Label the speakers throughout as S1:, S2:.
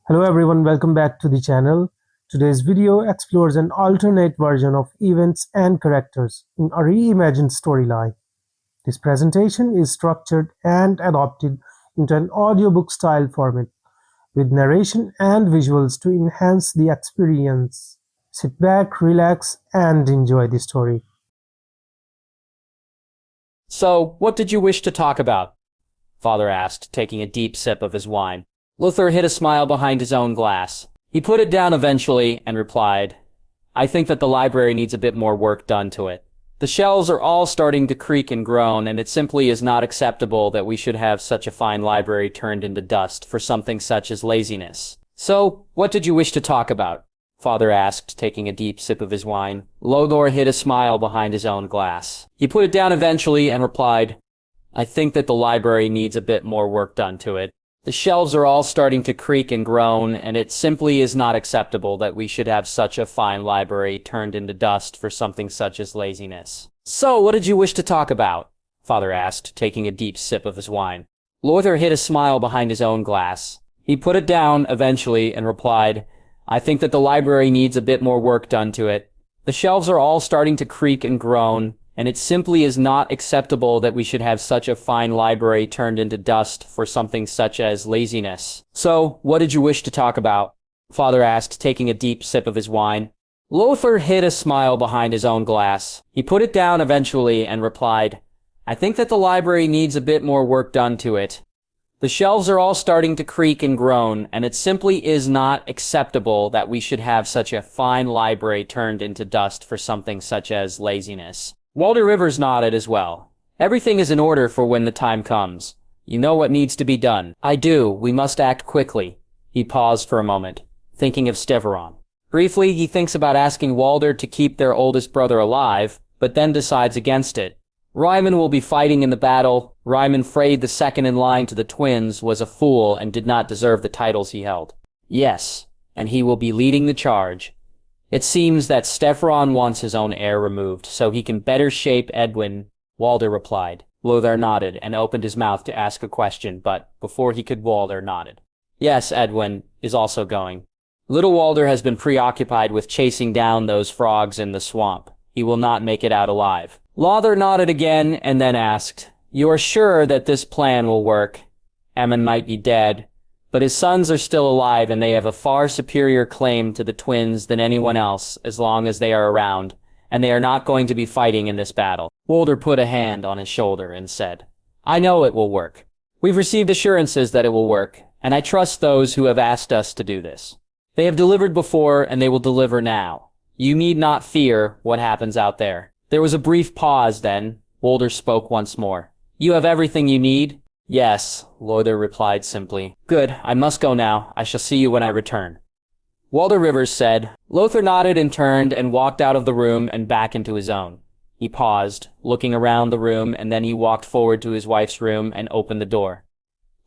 S1: Hello everyone, welcome back to the channel. Today's video explores an alternate version of events and characters in a reimagined storyline. This presentation is structured and adapted into an audiobook style format with narration and visuals to enhance the experience. Sit back, relax, and enjoy the story.
S2: So, what did you wish to talk about? Father asked, taking a deep sip of his wine. Luther hid a smile behind his own glass. He put it down eventually and replied, I think that the library needs a bit more work done to it. The shelves are all starting to creak and groan, and it simply is not acceptable that we should have such a fine library turned into dust for something such as laziness. So, what did you wish to talk about? Father asked, taking a deep sip of his wine. Lodor hid a smile behind his own glass. He put it down eventually and replied, I think that the library needs a bit more work done to it. The shelves are all starting to creak and groan, and it simply is not acceptable that we should have such a fine library turned into dust for something such as laziness. So, what did you wish to talk about? Father asked, taking a deep sip of his wine. Luther hid a smile behind his own glass. He put it down eventually and replied, I think that the library needs a bit more work done to it. The shelves are all starting to creak and groan, and it simply is not acceptable that we should have such a fine library turned into dust for something such as laziness. So, what did you wish to talk about? Father asked, taking a deep sip of his wine. Luther hid a smile behind his own glass. He put it down eventually and replied, I think that the library needs a bit more work done to it. The shelves are all starting to creak and groan, and it simply is not acceptable that we should have such a fine library turned into dust for something such as laziness. Walder Rivers nodded as well. Everything is in order for when the time comes. You know what needs to be done. I do. We must act quickly. He paused for a moment, thinking of Steveron. Briefly, he thinks about asking Walder to keep their oldest brother alive, but then decides against it. Ryman will be fighting in the battle. Ryman Frey, the second in line to the twins, was a fool and did not deserve the titles he held. Yes, and he will be leading the charge. It seems that Stephron wants his own heir removed, so he can better shape Edwin, Walder replied. Lothar nodded and opened his mouth to ask a question, but before he could, Walder nodded. Yes, Edwin is also going. Little Walder has been preoccupied with chasing down those frogs in the swamp. He will not make it out alive. Lothar nodded again and then asked, You are sure that this plan will work? Aemon might be dead, but his sons are still alive, and they have a far superior claim to the twins than anyone else as long as they are around, and they are not going to be fighting in this battle. Walder put a hand on his shoulder and said, I know it will work. We've received assurances that it will work, and I trust those who have asked us to do this. They have delivered before, and they will deliver now. You need not fear what happens out there. There was a brief pause then. Walder spoke once more. You have everything you need? Yes, Lothar replied simply. Good, I must go now. I shall see you when I return. Walder Rivers said. Lothar nodded and turned and walked out of the room and back into his own. He paused, looking around the room, and then he walked forward to his wife's room and opened the door.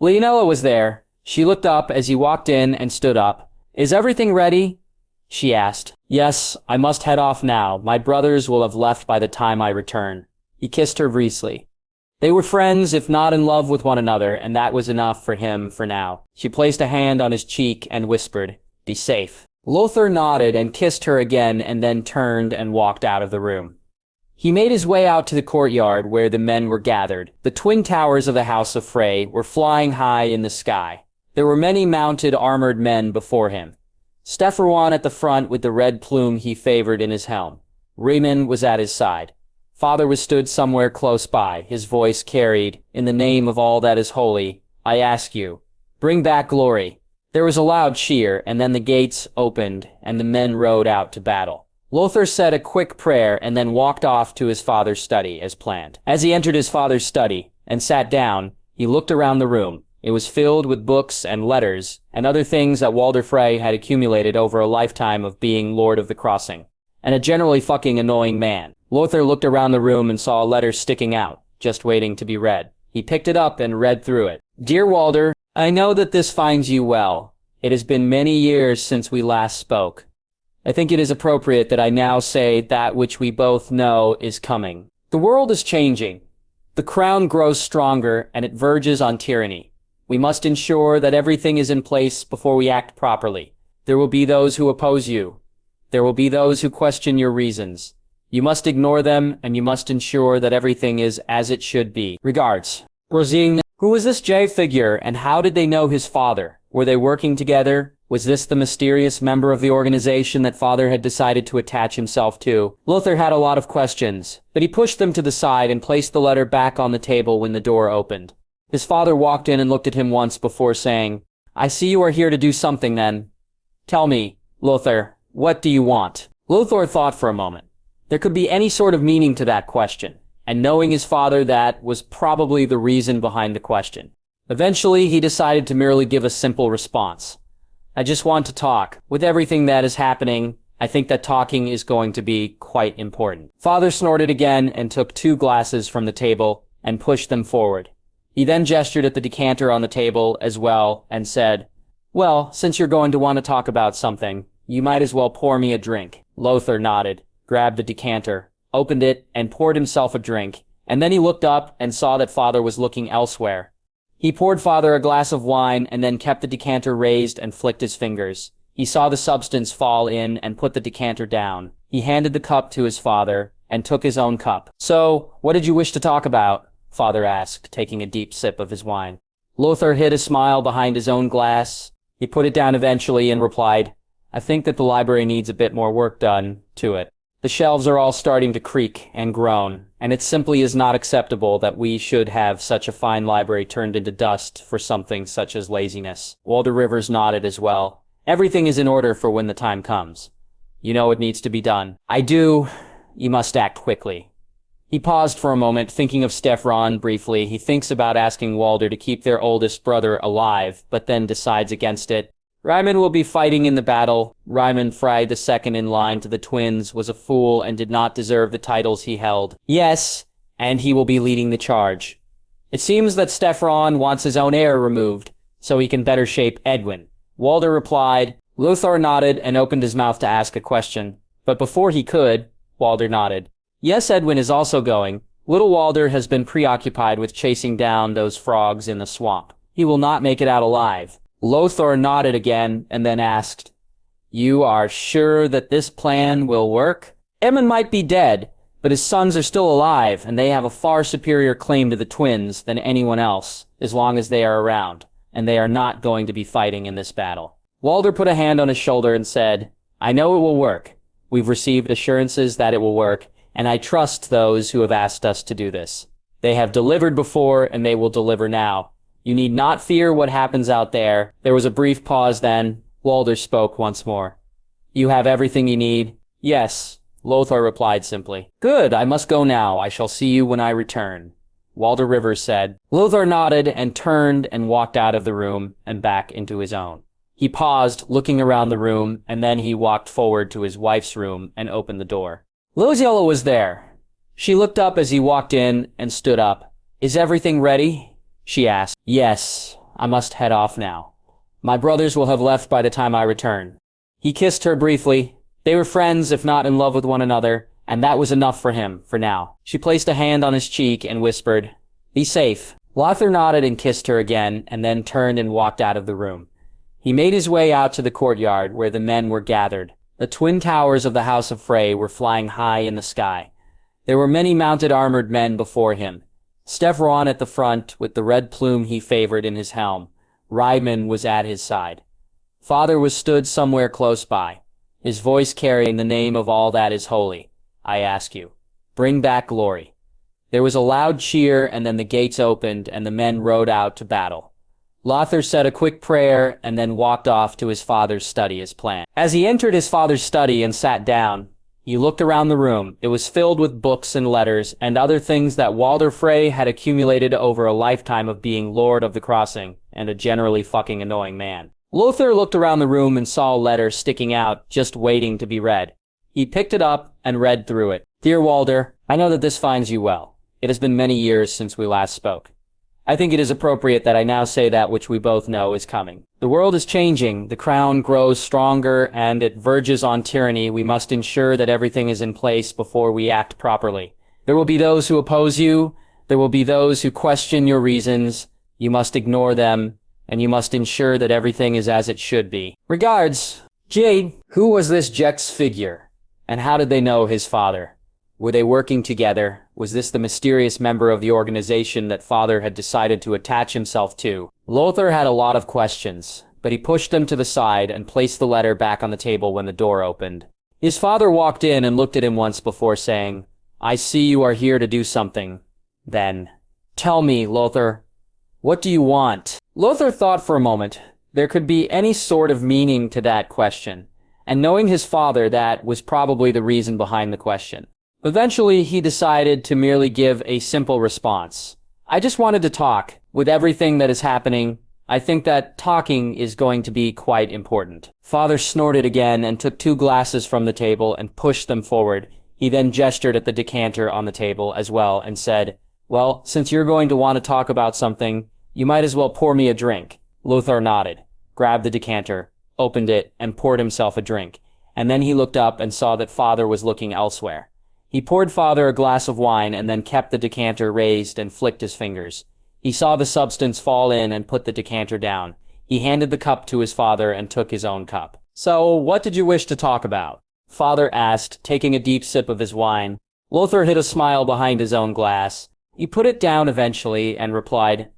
S2: Leonela was there. She looked up as he walked in and stood up. Is everything ready? She asked. Yes, I must head off now. My brothers will have left by the time I return. He kissed her briefly. They were friends, if not in love with one another, and that was enough for him for now. She placed a hand on his cheek and whispered, Be safe. Lothar nodded and kissed her again and then turned and walked out of the room. He made his way out to the courtyard where the men were gathered. The twin towers of the House of Frey were flying high in the sky. There were many mounted armored men before him. Stepherwan at the front with the red plume he favored in his helm. Raymond was at his side. Father was stood somewhere close by. His voice carried, In the name of all that is holy, I ask you, bring back glory. There was a loud cheer, and then the gates opened, and the men rode out to battle. Lothar said a quick prayer and then walked off to his father's study as planned. As he entered his father's study and sat down, he looked around the room. It was filled with books and letters and other things that Walder Frey had accumulated over a lifetime of being Lord of the Crossing, and a generally fucking annoying man. Lothar looked around the room and saw a letter sticking out, just waiting to be read. He picked it up and read through it. Dear Walder, I know that this finds you well. It has been many years since we last spoke. I think it is appropriate that I now say that which we both know is coming. The world is changing. The crown grows stronger and it verges on tyranny. We must ensure that everything is in place before we act properly. There will be those who oppose you. There will be those who question your reasons. You must ignore them, and you must ensure that everything is as it should be. Regards. Rosine. Who was this J figure, and how did they know his father? Were they working together? Was this the mysterious member of the organization that father had decided to attach himself to? Lothar had a lot of questions, but he pushed them to the side and placed the letter back on the table when the door opened. His father walked in and looked at him once before saying, "I see you are here to do something then. Tell me, Lothar, what do you want?" Lothar thought for a moment. There could be any sort of meaning to that question, and knowing his father, that was probably the reason behind the question. Eventually, he decided to merely give a simple response. "I just want to talk. With everything that is happening, I think that talking is going to be quite important." Father snorted again and took 2 glasses from the table and pushed them forward. He then gestured at the decanter on the table as well and said, "Well, since you're going to want to talk about something, you might as well pour me a drink." Lothar nodded, grabbed the decanter, opened it, and poured himself a drink, and then he looked up and saw that father was looking elsewhere. He poured father a glass of wine and then kept the decanter raised and flicked his fingers. He saw the substance fall in and put the decanter down. He handed the cup to his father and took his own cup. "So, what did you wish to talk about?" father asked, taking a deep sip of his wine. Lothar hid a smile behind his own glass. He put it down eventually and replied, "I think that the library needs a bit more work done to it. The shelves are all starting to creak and groan, and it simply is not acceptable that we should have such a fine library turned into dust for something such as laziness." Walder Rivers nodded as well. "Everything is in order for when the time comes. You know it needs to be done." "I do. You must act quickly." He paused for a moment, thinking of Stefan briefly. He thinks about asking Walder to keep their oldest brother alive, but then decides against it. Reimann will be fighting in the battle. Reimann Frey, the second in line to the twins, was a fool and did not deserve the titles he held. Yes, and he will be leading the charge. It seems that Stefan wants his own heir removed, so he can better shape Edwin. Walder replied. Lothar nodded and opened his mouth to ask a question, but before he could, Walder nodded. Yes, Edwin is also going. Little Walder has been preoccupied with chasing down those frogs in the swamp. He will not make it out alive. Lothar nodded again and then asked, "You are sure that this plan will work?" Edmund might be dead, but his sons are still alive, and they have a far superior claim to the twins than anyone else, as long as they are around, and they are not going to be fighting in this battle. Walder put a hand on his shoulder and said, "I know it will work. We've received assurances that it will work, and I trust those who have asked us to do this. They have delivered before, and they will deliver now. You need not fear what happens out there." There was a brief pause then. Walder spoke once more. "You have everything you need?" "Yes," Lothar replied simply. "Good, I must go now. I shall see you when I return," Walder Rivers said. Lothar nodded and turned and walked out of the room and back into his own. He paused, looking around the room, and then he walked forward to his wife's room and opened the door. Liliella was there. She looked up as he walked in and stood up. "Is everything ready?" she asked. "Yes, I must head off now. My brothers will have left by the time I return." He kissed her briefly. They were friends, if not in love with one another, and that was enough for him, for now. She placed a hand on his cheek and whispered, "Be safe." Lothar nodded and kissed her again, and then turned and walked out of the room. He made his way out to the courtyard where the men were gathered. The twin towers of the House of Frey were flying high in the sky. There were many mounted armored men before him. Stefan at the front, with the red plume he favored in his helm. Reimann was at his side. Father was stood somewhere close by, his voice carrying the name of all that is holy. "I ask you, bring back glory." There was a loud cheer, and then the gates opened, and the men rode out to battle. Lothar said a quick prayer, and then walked off to his father's study as planned. As he entered his father's study and sat down, he looked around the room. It was filled with books and letters and other things that Walder Frey had accumulated over a lifetime of being Lord of the Crossing and a generally fucking annoying man. Lothar looked around the room and saw a letter sticking out, just waiting to be read. He picked it up and read through it. "Dear Walder, I know that this finds you well. It has been many years since we last spoke. I think it is appropriate that I now say that which we both know is coming. The world is changing, the crown grows stronger, and it verges on tyranny. We must ensure that everything is in place before we act properly. There will be those who oppose you. There will be those who question your reasons. You must ignore them, and you must ensure that everything is as it should be. Regards, Jade. Who was this Jex figure? And how did they know his father? Were they working together? Was this the mysterious member of the organization that father had decided to attach himself to? Lothar had a lot of questions, but he pushed them to the side and placed the letter back on the table when the door opened. His father walked in and looked at him once before saying, "I see you are here to do something." Then, "Tell me, Lothar, what do you want?" Lothar thought for a moment. There could be any sort of meaning to that question, and knowing his father, that was probably the reason behind the question. Eventually, he decided to merely give a simple response. "I just wanted to talk. With everything that is happening, I think that talking is going to be quite important." Father snorted again and took 2 glasses from the table and pushed them forward. He then gestured at the decanter on the table as well and said, "Well, since you're going to want to talk about something, you might as well pour me a drink." Lothar nodded, grabbed the decanter, opened it, and poured himself a drink. And then he looked up and saw that Father was looking elsewhere. He poured Father a glass of wine and then kept the decanter raised and flicked his fingers. He saw the substance fall in and put the decanter down. He handed the cup to his father and took his own cup. "So, what did you wish to talk about?" Father asked, taking a deep sip of his wine. Lothar hid a smile behind his own glass. He put it down eventually and replied,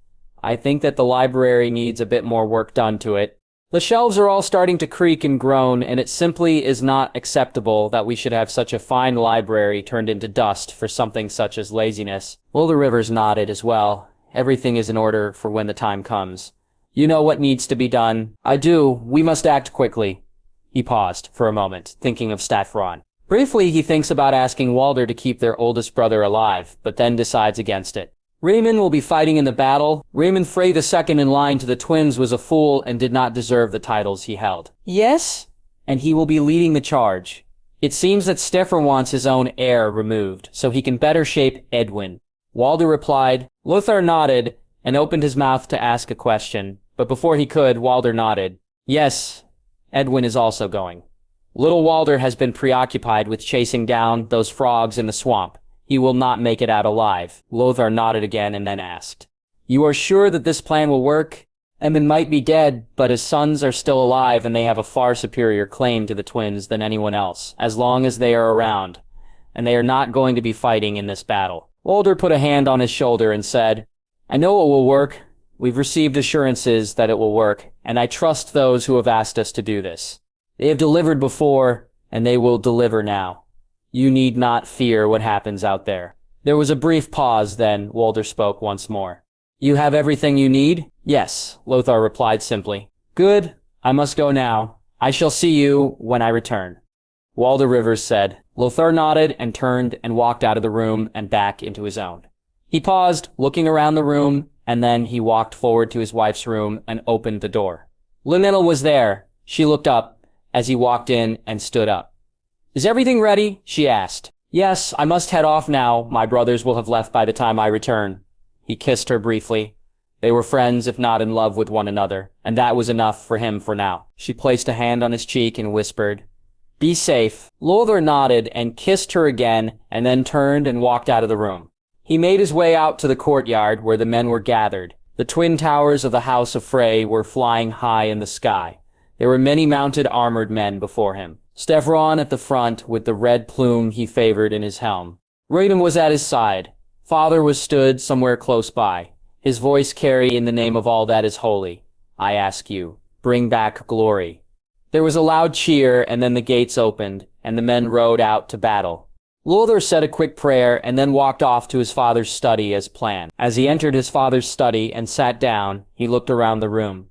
S2: "I think that the library needs a bit more work done to it. The shelves are all starting to creak and groan, and it simply is not acceptable that we should have such a fine library turned into dust for something such as laziness." Well, the Rivers nodded as well. "Everything is in order for when the time comes. You know what needs to be done." "I do. We must act quickly." He paused for a moment, thinking of Statfron. Briefly, he thinks about asking Walder to keep their oldest brother alive, but then decides against it. Raymond will be fighting in the battle. Raymond Frey II in line to the twins was a fool and did not deserve the titles he held. "Yes?" "And he will be leading the charge. It seems that Stefan wants his own heir removed, so he can better shape Edwin." Walder replied. Lothar nodded and opened his mouth to ask a question, but before he could, Walder nodded. "Yes, Edwin is also going. Little Walder has been preoccupied with chasing down those frogs in the swamp. He will not make it out alive." Lothar nodded again and then asked, "You are sure that this plan will work? Edmund might be dead, but his sons are still alive and they have a far superior claim to the twins than anyone else, as long as they are around, and they are not going to be fighting in this battle." Walder put a hand on his shoulder and said, "I know it will work. We've received assurances that it will work, and I trust those who have asked us to do this. They have delivered before, and they will deliver now. You need not fear what happens out there." There was a brief pause, then Walder spoke once more. "You have everything you need?" "Yes," Lothar replied simply. "Good. I must go now. I shall see you when I return," Walder Rivers said. Lothar nodded and turned and walked out of the room and back into his own. He paused, looking around the room, and then he walked forward to his wife's room and opened the door. Lynettle was there. She looked up as he walked in and stood up. "Is everything ready?" she asked. "Yes, I must head off now. My brothers will have left by the time I return." He kissed her briefly. They were friends, if not in love with one another, and that was enough for him for now. She placed a hand on his cheek and whispered, "Be safe." Lothar nodded and kissed her again, and then turned and walked out of the room. He made his way out to the courtyard where the men were gathered. The twin towers of the House of Frey were flying high in the sky. There were many mounted armored men before him. Stefan at the front with the red plume he favored in his helm. Raymond was at his side. Father was stood somewhere close by. His voice carried in the name of all that is holy. "I ask you, bring back glory." There was a loud cheer, and then the gates opened, and the men rode out to battle. Lothar said a quick prayer and then walked off to his father's study as planned. As he entered his father's study and sat down, he looked around the room.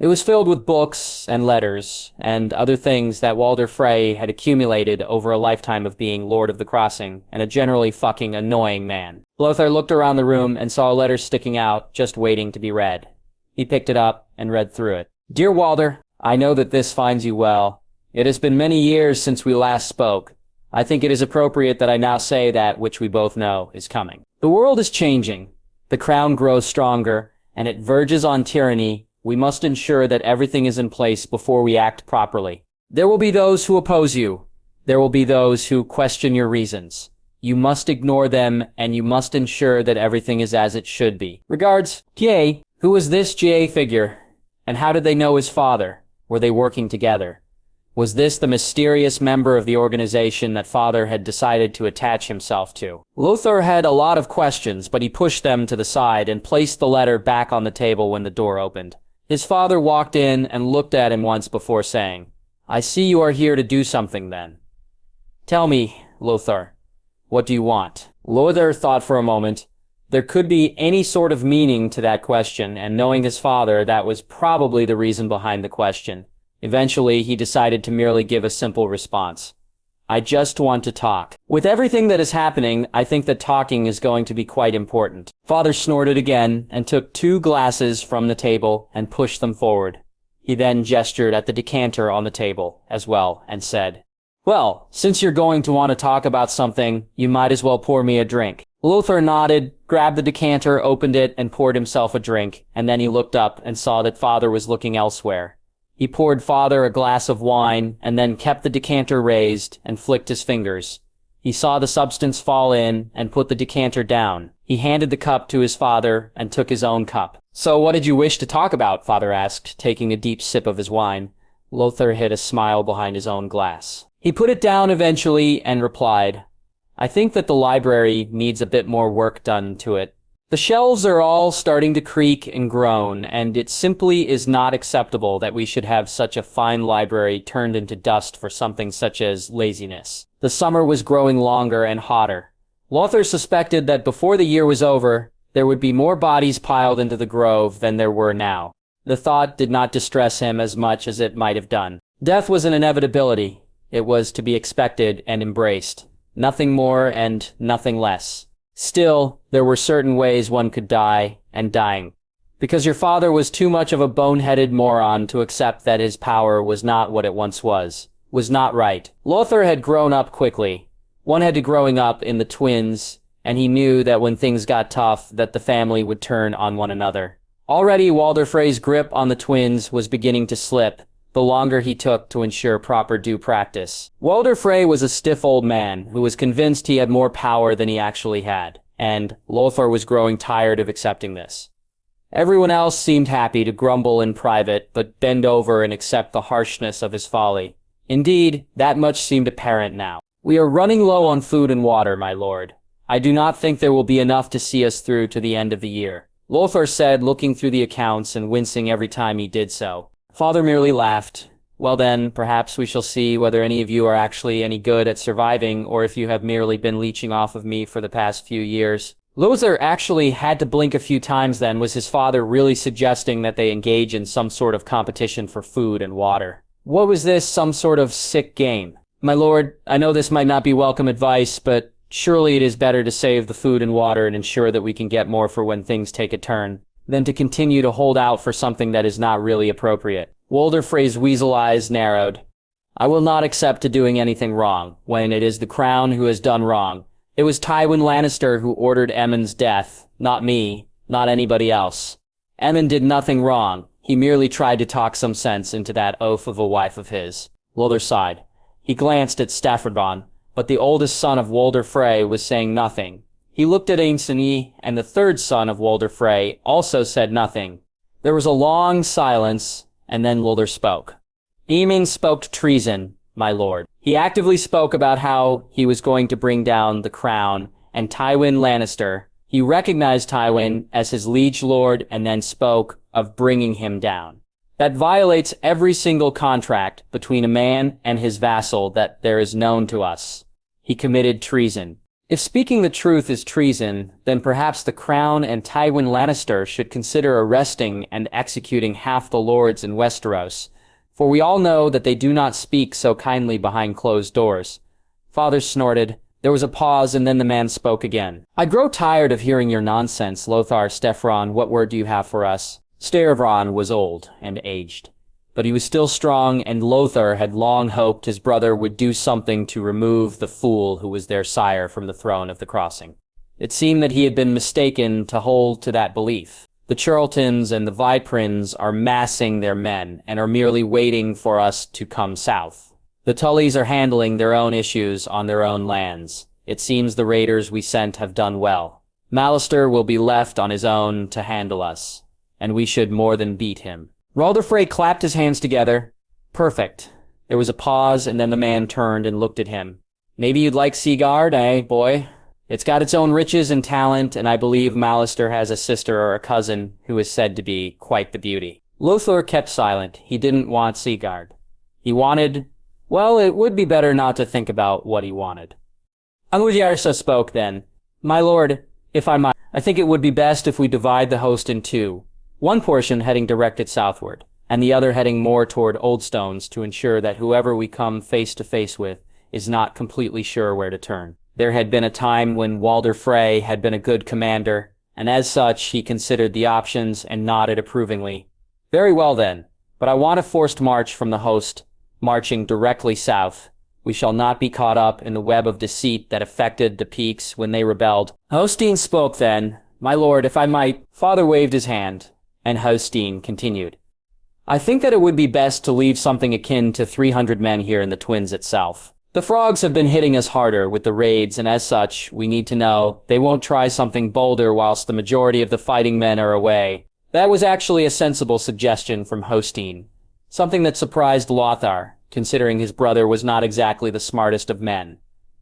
S2: It was filled with books and letters and other things that Walder Frey had accumulated over a lifetime of being Lord of the Crossing and a generally fucking annoying man. Lothar looked around the room and saw a letter sticking out, just waiting to be read. He picked it up and read through it. "Dear Walder, I know that this finds you well. It has been many years since we last spoke. I think it is appropriate that I now say that which we both know is coming. The world is changing. The crown grows stronger, and it verges on tyranny. We must ensure that everything is in place before we act properly. There will be those who oppose you. There will be those who question your reasons. You must ignore them, and you must ensure that everything is as it should be. Regards, Gay." Who was this GA figure? And how did they know his father? Were they working together? Was this the mysterious member of the organization that father had decided to attach himself to? Lothar had a lot of questions, but he pushed them to the side and placed the letter back on the table when the door opened. His father walked in and looked at him once before saying, "I see you are here to do something then. Tell me, Lothar, what do you want?" Lothar thought for a moment. There could be any sort of meaning to that question, and knowing his father, that was probably the reason behind the question. Eventually, he decided to merely give a simple response. "I just want to talk." With everything that is happening, I think that talking is going to be quite important. Father snorted again and took 2 glasses from the table and pushed them forward. He then gestured at the decanter on the table as well and said, "Well, since you're going to want to talk about something, you might as well pour me a drink." Lothar nodded, grabbed the decanter, opened it, and poured himself a drink, and then he looked up and saw that father was looking elsewhere. He poured father a glass of wine, and then kept the decanter raised and flicked his fingers. He saw the substance fall in and put the decanter down. He handed the cup to his father and took his own cup. "So what did you wish to talk about?" father asked, taking a deep sip of his wine. Lothar hid a smile behind his own glass. He put it down eventually and replied, "I think that the library needs a bit more work done to it. The shelves are all starting to creak and groan, and it simply is not acceptable that we should have such a fine library turned into dust for something such as laziness." The summer was growing longer and hotter. Lothar suspected that before the year was over, there would be more bodies piled into the grove than there were now. The thought did not distress him as much as it might have done. Death was an inevitability. It was to be expected and embraced. Nothing more and nothing less. Still, there were certain ways one could die, and dying. Because your father was too much of a boneheaded moron to accept that his power was not what it once was not right. Lothar had grown up quickly. One had to growing up in the twins, and he knew that when things got tough, that the family would turn on one another. Already, Walder Frey's grip on the twins was beginning to slip, the longer he took to ensure proper due practice. Walder Frey was a stiff old man who was convinced he had more power than he actually had, and Lothar was growing tired of accepting this. Everyone else seemed happy to grumble in private, but bend over and accept the harshness of his folly. Indeed, that much seemed apparent now. "We are running low on food and water, my lord. I do not think there will be enough to see us through to the end of the year," Lothar said, looking through the accounts and wincing every time he did so. Father merely laughed. "Well then, perhaps we shall see whether any of you are actually any good at surviving, or if you have merely been leeching off of me for the past few years." Lothar actually had to blink a few times then. Was his father really suggesting that they engage in some sort of competition for food and water? What was this, some sort of sick game? "My lord, I know this might not be welcome advice, but surely it is better to save the food and water and ensure that we can get more for when things take a turn, than to continue to hold out for something that is not really appropriate." Walder Frey's weasel eyes narrowed. "I will not accept to doing anything wrong, when it is the crown who has done wrong. It was Tywin Lannister who ordered Aemond's death, not me, not anybody else. Aemond did nothing wrong. He merely tried to talk some sense into that oaf of a wife of his." Walder sighed. He glanced at Staffordbon, but the oldest son of Walder Frey was saying nothing. He looked at Ainsley, and the third son of Walder Frey also said nothing. There was a long silence, and then Walder spoke. "Aemon spoke treason, my lord. He actively spoke about how he was going to bring down the crown and Tywin Lannister. He recognized Tywin as his liege lord and then spoke of bringing him down. That violates every single contract between a man and his vassal that there is known to us. He committed treason. If speaking the truth is treason, then perhaps the crown and Tywin Lannister should consider arresting and executing half the lords in Westeros, for we all know that they do not speak so kindly behind closed doors." Father snorted. There was a pause, and then the man spoke again. "I grow tired of hearing your nonsense, Lothar Steffron. What word do you have for us?" Steffron was old and aged, but he was still strong, and Lothar had long hoped his brother would do something to remove the fool who was their sire from the throne of the Crossing. It seemed that he had been mistaken to hold to that belief. The Churltons and the Viprins are massing their men and are merely waiting for us to come south. The Tullys are handling their own issues on their own lands. It seems the raiders we sent have done well. Mallister will be left on his own to handle us. and we should more than beat him. Walder Frey clapped his hands together. Perfect. There was a pause, and then the man turned and looked at him. Maybe you'd like Seagard, eh, boy? It's got its own riches and talent, and I believe Mallister has a sister or a cousin who is said to be quite the beauty. Lothar kept silent. He didn't want Seagard. He wanted... Well, it would be better not to think about what he wanted. Angudiarsa spoke then. My lord, if I might, I think it would be best if we divide the host in two. One portion heading directed southward, and the other heading more toward Old Stones to ensure that whoever we come face to face with is not completely sure where to turn. There had been a time when Walder Frey had been a good commander, and as such he considered the options and nodded approvingly. Very well then, but I want a forced march from the host, marching directly south. We shall not be caught up in the web of deceit that affected the Peaks when they rebelled. Hostine spoke then. My lord, if I might... Father waved his hand, and Hostine continued. I think that it would be best to leave something akin to 300 men here in the Twins itself. The frogs have been hitting us harder with the raids, and as such, we need to know they won't try something bolder whilst the majority of the fighting men are away. That was actually a sensible suggestion from Hostine. Something that surprised Lothar, considering his brother was not exactly the smartest of men.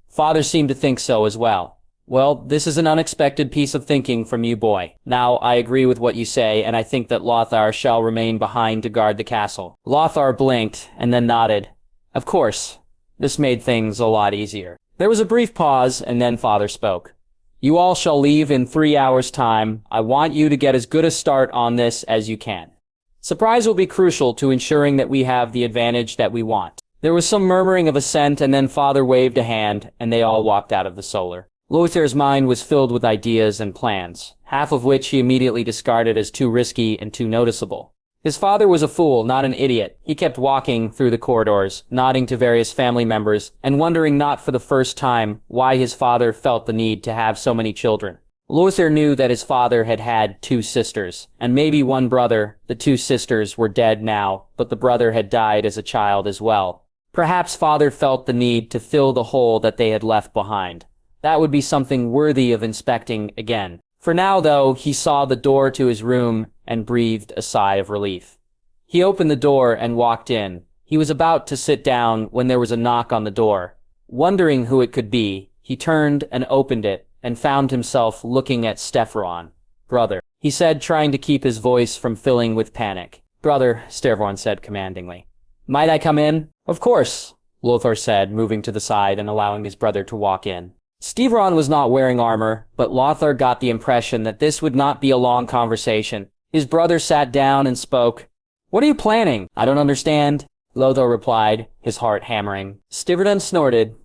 S2: Father seemed to think so as well. Well, this is an unexpected piece of thinking from you, boy. Now, I agree with what you say, and I think that Lothar shall remain behind to guard the castle. Lothar blinked, and then nodded. Of course. This made things a lot easier. There was a brief pause, and then Father spoke. You all shall leave in 3 hours' time. I want you to get as good a start on this as you can. Surprise will be crucial to ensuring that we have the advantage that we want. There was some murmuring of assent, and then Father waved a hand, and they all walked out of the solar. Lothar's mind was filled with ideas and plans, half of which he immediately discarded as too risky and too noticeable. His father was a fool, not an idiot. He kept walking through the corridors, nodding to various family members, and wondering not for the first time why his father felt the need to have so many children. Lothar knew that his father had had 2 sisters, and maybe 1 brother. The 2 sisters were dead now, but the brother had died as a child as well. Perhaps father felt the need to fill the hole that they had left behind. That would be something worthy of inspecting again. For now, though, he saw the door to his room and breathed a sigh of relief. He opened the door and walked in. He was about to sit down when there was a knock on the door. Wondering who it could be, he turned and opened it and found himself looking at Stefron. Brother, he said, trying to keep his voice from filling with panic. Brother, Stefron said commandingly. Might I come in? Of course, Lothar said, moving to the side and allowing his brother to walk in. Stefron was not wearing armor, but Lothar got the impression that this would not be a long conversation. His brother sat down and spoke. What are you planning? I don't understand, Lothar replied, his heart hammering. Stefron snorted.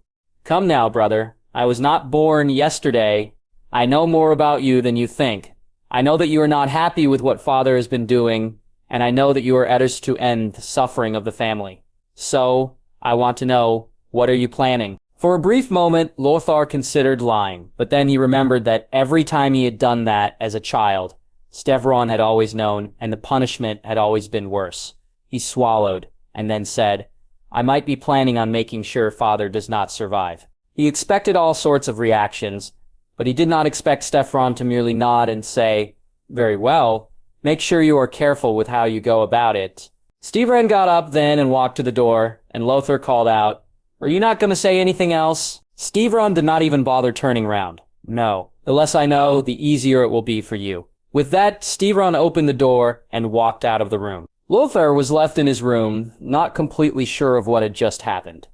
S2: Come now, brother. I was not born yesterday. I know more about you than you think. I know that you are not happy with what father has been doing, and I know that you are anxious to end the suffering of the family. So, I want to know, what are you planning? For a brief moment, Lothar considered lying, but then he remembered that every time he had done that as a child, Stefron had always known, and the punishment had always been worse. He swallowed, and then said, I might be planning on making sure father does not survive. He expected all sorts of reactions, but he did not expect Stefron to merely nod and say, Very well, make sure you are careful with how you go about it. Stefron got up then and walked to the door, and Lothar called out, Are you not going to say anything else? Stefron did not even bother turning round. No, the less I know, the easier it will be for you. With that, Stefron opened the door and walked out of the room. Lothar was left in his room, not completely sure of what had just happened.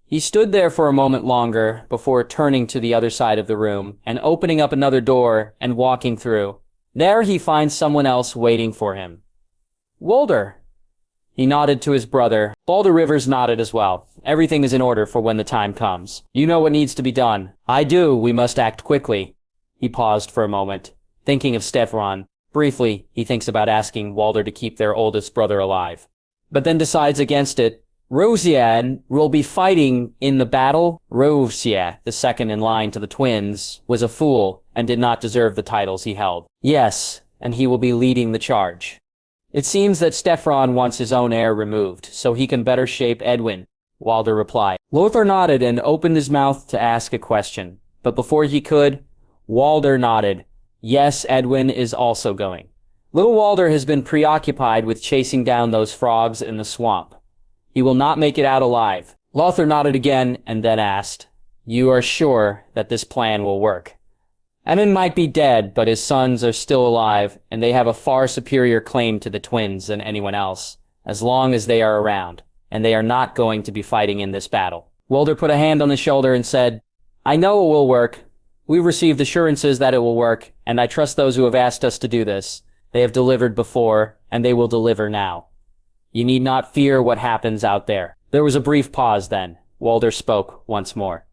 S2: He stood there for a moment longer before turning to the other side of the room and opening up another door and walking through. There he finds someone else waiting for him. Walder. He nodded to his brother. Balder Rivers nodded as well. Everything is in order for when the time comes. You know what needs to be done. I do. We must act quickly. He paused for a moment, thinking of Stefron. Briefly, he thinks about asking Walder to keep their oldest brother alive, but then decides against it. Rosian will be fighting in the battle. Rosia, the second in line to the twins, was a fool and did not deserve the titles he held. Yes, and he will be leading the charge. It seems that Stefron wants his own heir removed, so he can better shape Edwin, Walder replied. Lothar nodded and opened his mouth to ask a question, but before he could, Walder nodded. Yes, Edwin is also going. Little Walder has been preoccupied with chasing down those frogs in the swamp. He will not make it out alive. Lothar nodded again and then asked, "You are sure that this plan will work?" Aemon might be dead, but his sons are still alive, and they have a far superior claim to the twins than anyone else, as long as they are around, and they are not going to be fighting in this battle. Walder put a hand on his shoulder and said, "I know it will work. We've received assurances that it will work, and I trust those who have asked us to do this. They have delivered before, and they will deliver now. You need not fear what happens out there." There was a brief pause then. Walder spoke once more.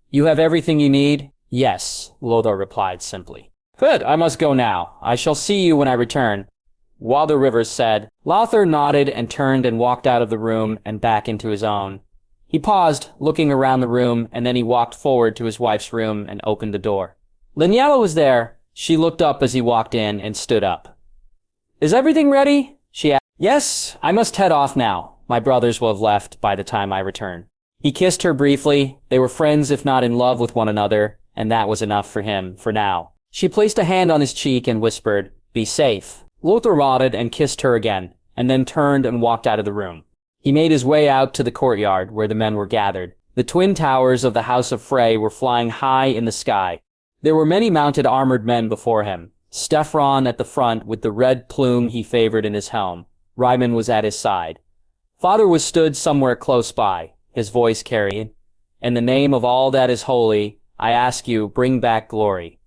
S2: "You have everything you need?" "Yes," Lothar replied simply. "Good, I must go now. I shall see you when I return." Walder Rivers said. Lothar nodded and turned and walked out of the room and back into his own. He paused, looking around the room, and then he walked forward to his wife's room and opened the door. Lynella was there. She looked up as he walked in and stood up. "Is everything ready?" she asked. "Yes, I must head off now. My brothers will have left by the time I return." He kissed her briefly. They were friends if not in love with one another, and that was enough for him, for now. She placed a hand on his cheek and whispered, "Be safe." Lothar nodded and kissed her again, and then turned and walked out of the room. He made his way out to the courtyard where the men were gathered. The twin towers of the House of Frey were flying high in the sky. There were many mounted armored men before him. Steffron at the front with the red plume he favored in his helm. Ryman was at his side. Father was stood somewhere close by, his voice carried, "In the name of all that is holy, I ask you, bring back glory."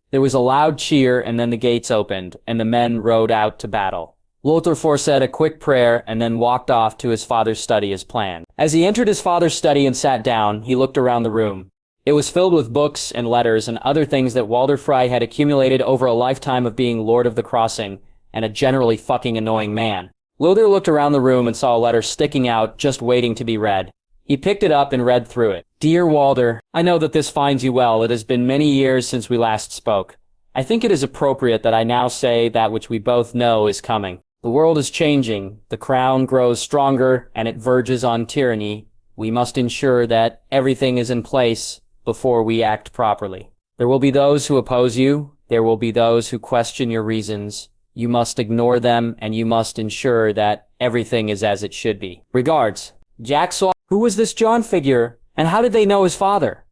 S2: There was a loud cheer, and then the gates opened, and the men rode out to battle. Lothar said a quick prayer and then walked off to his father's study as planned. As he entered his father's study and sat down, he looked around the room. It was filled with books and letters and other things that Walder Frey had accumulated over a lifetime of being Lord of the Crossing and a generally fucking annoying man. Lothar looked around the room and saw a letter sticking out, just waiting to be read. He picked it up and read through it. "Dear Walder, I know that this finds you well. It has been many years since we last spoke. I think it is appropriate that I now say that which we both know is coming. The world is changing. The crown grows stronger, and it verges on tyranny. We must ensure that everything is in place before we act properly. There will be those who oppose you. There will be those who question your reasons. You must ignore them, and you must ensure that everything is as it should be. Regards, Jack Saw." Who was this John figure, and how did they know his father?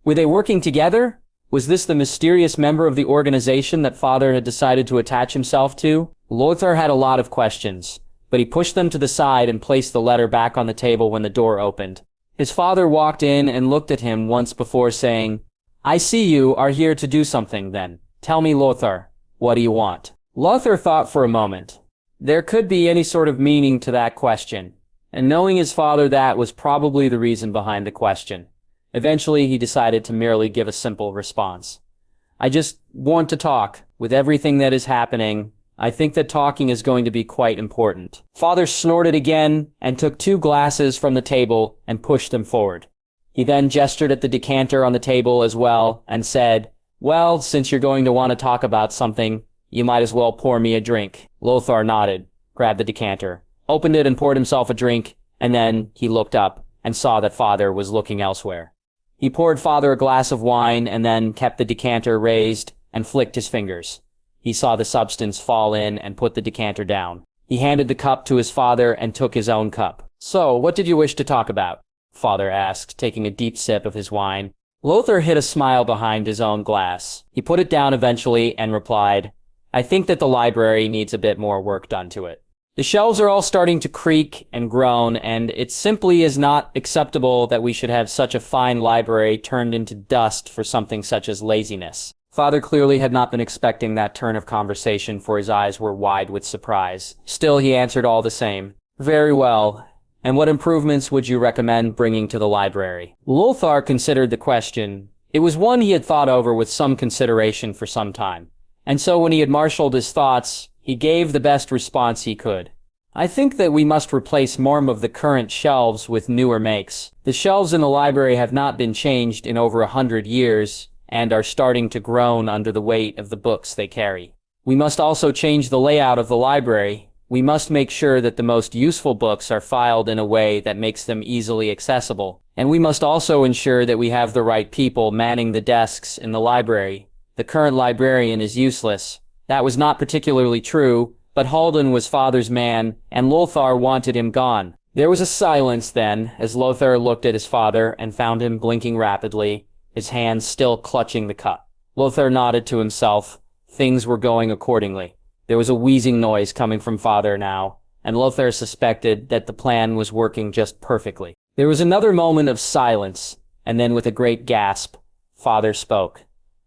S2: Were they working together? Was this the mysterious member of the organization that father had decided to attach himself to? Lothar had a lot of questions, but he pushed them to the side and placed the letter back on the table when the door opened. His father walked in and looked at him once before saying, "I see you are here to do something then. Tell me, Lothar, what do you want?" Lothar thought for a moment. There could be any sort of meaning to that question, and knowing his father, that was probably the reason behind the question. Eventually, he decided to merely give a simple response. "I just want to talk. With everything that is happening, I think that talking is going to be quite important." Father snorted again and took 2 glasses from the table and pushed them forward. He then gestured at the decanter on the table as well and said, "Well, since you're going to want to talk about something, you might as well pour me a drink." Lothar nodded, grabbed the decanter, opened it and poured himself a drink, and then he looked up and saw that Father was looking elsewhere. He poured Father a glass of wine and then kept the decanter raised and flicked his fingers. He saw the substance fall in and put the decanter down. He handed the cup to his father and took his own cup. "So, what did you wish to talk about?" Father asked, taking a deep sip of his wine. Lothar hid a smile behind his own glass. He put it down eventually and replied, "I think that the library needs a bit more work done to it. The shelves are all starting to creak and groan, and it simply is not acceptable that we should have such a fine library turned into dust for something such as laziness." Father clearly had not been expecting that turn of conversation, for his eyes were wide with surprise. Still, he answered all the same. "Very well. And what improvements would you recommend bringing to the library?" Lothar considered the question. It was one he had thought over with some consideration for some time. And so when he had marshaled his thoughts, he gave the best response he could. "I think that we must replace more of the current shelves with newer makes. The shelves in the library have not been changed in over 100 years, and are starting to groan under the weight of the books they carry. We must also change the layout of the library. We must make sure that the most useful books are filed in a way that makes them easily accessible. And we must also ensure that we have the right people manning the desks in the library. The current librarian is useless, That was not particularly true, but Haldon was father's man, and Lothar wanted him gone. There was a silence then, as Lothar looked at his father and found him blinking rapidly, his hands still clutching the cup. Lothar nodded to himself. Things were going accordingly. There was a wheezing noise coming from father now, and Lothar suspected that the plan was working just perfectly. There was another moment of silence, and then with a great gasp, father spoke.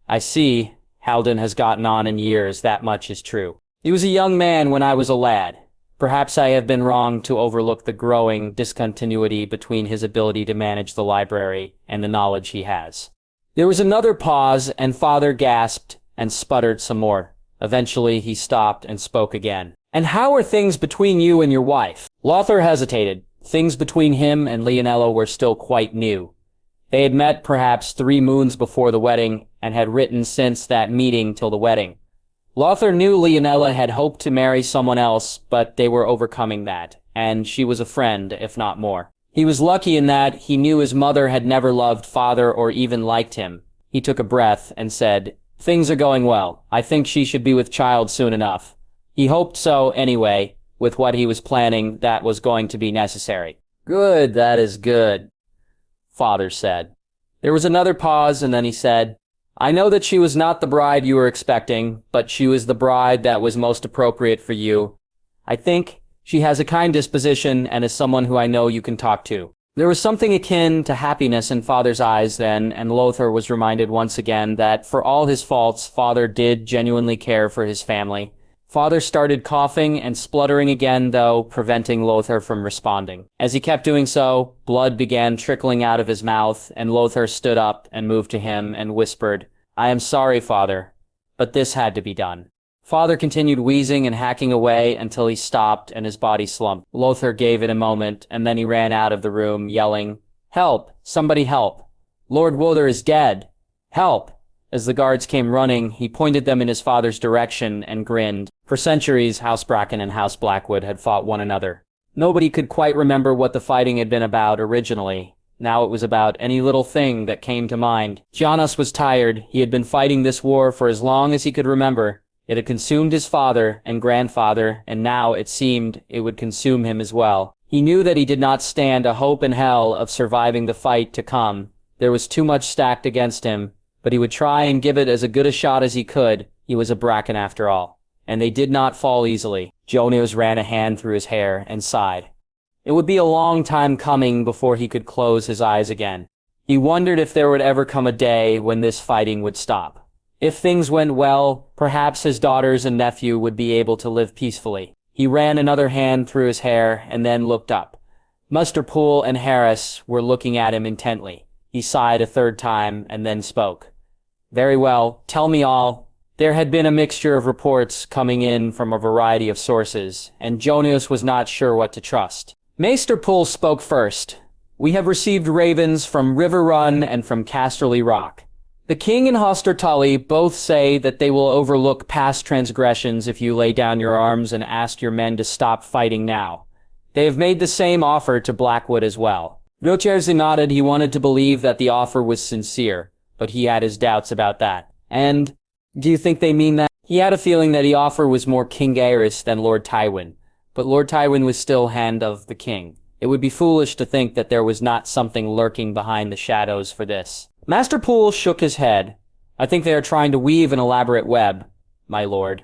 S2: I see, Haldon has gotten on in years, that much is true. He was a young man when I was a lad. Perhaps I have been wrong to overlook the growing discontinuity between his ability to manage the library and the knowledge he has. There was another pause, and father gasped and sputtered some more. Eventually he stopped and spoke again. And how are things between you and your wife? Lothar hesitated. Things between him and Leonella were still quite new. They had met perhaps 3 moons before the wedding and had written since that meeting till the wedding. Lothar knew Leonella had hoped to marry someone else, but they were overcoming that, and she was a friend, if not more. He was lucky in that he knew his mother had never loved father or even liked him. He took a breath and said, Things are going well. I think she should be with child soon enough. He hoped so anyway, with what he was planning that was going to be necessary. Good, that is good, father said. There was another pause, and then he said, I know that she was not the bride you were expecting, but she was the bride that was most appropriate for you. I think she has a kind disposition and is someone who I know you can talk to. There was something akin to happiness in father's eyes then, and Lothar was reminded once again that for all his faults, father did genuinely care for his family. Father started coughing and spluttering again, though, preventing Lothar from responding. As he kept doing so, blood began trickling out of his mouth, and Lothar stood up and moved to him and whispered, I am sorry, father, but this had to be done. Father continued wheezing and hacking away until he stopped and his body slumped. Lothar gave it a moment, and then he ran out of the room, yelling, Help! Somebody help! Lord Wother is dead! Help! As the guards came running, he pointed them in his father's direction and grinned. For centuries, House Bracken and House Blackwood had fought one another. Nobody could quite remember what the fighting had been about originally. Now it was about any little thing that came to mind. Janos was tired. He had been fighting this war for as long as he could remember. It had consumed his father and grandfather, and now it seemed it would consume him as well. He knew that he did not stand a hope in hell of surviving the fight to come. There was too much stacked against him, but he would try and give it as good a shot as he could. He was a Bracken after all. And they did not fall easily. Jonas ran a hand through his hair and sighed. It would be a long time coming before he could close his eyes again. He wondered if there would ever come a day when this fighting would stop. If things went well, perhaps his daughters and nephew would be able to live peacefully. He ran another hand through his hair and then looked up. Muster Poole and Harris were looking at him intently. He sighed a third time and then spoke. Very well, tell me all. There had been a mixture of reports coming in from a variety of sources, and Jonas was not sure what to trust. Maester Poole spoke first. We have received ravens from River Run and from Casterly Rock. The king and Hoster Tully both say that they will overlook past transgressions if you lay down your arms and ask your men to stop fighting now. They have made the same offer to Blackwood as well. Vilcherzi nodded. He wanted to believe that the offer was sincere, but he had his doubts about that. And do you think they mean that? He had a feeling that the offer was more King Aerys than Lord Tywin, but Lord Tywin was still hand of the king. It would be foolish to think that there was not something lurking behind the shadows for this. Master Poole shook his head. I think they are trying to weave an elaborate web, my lord.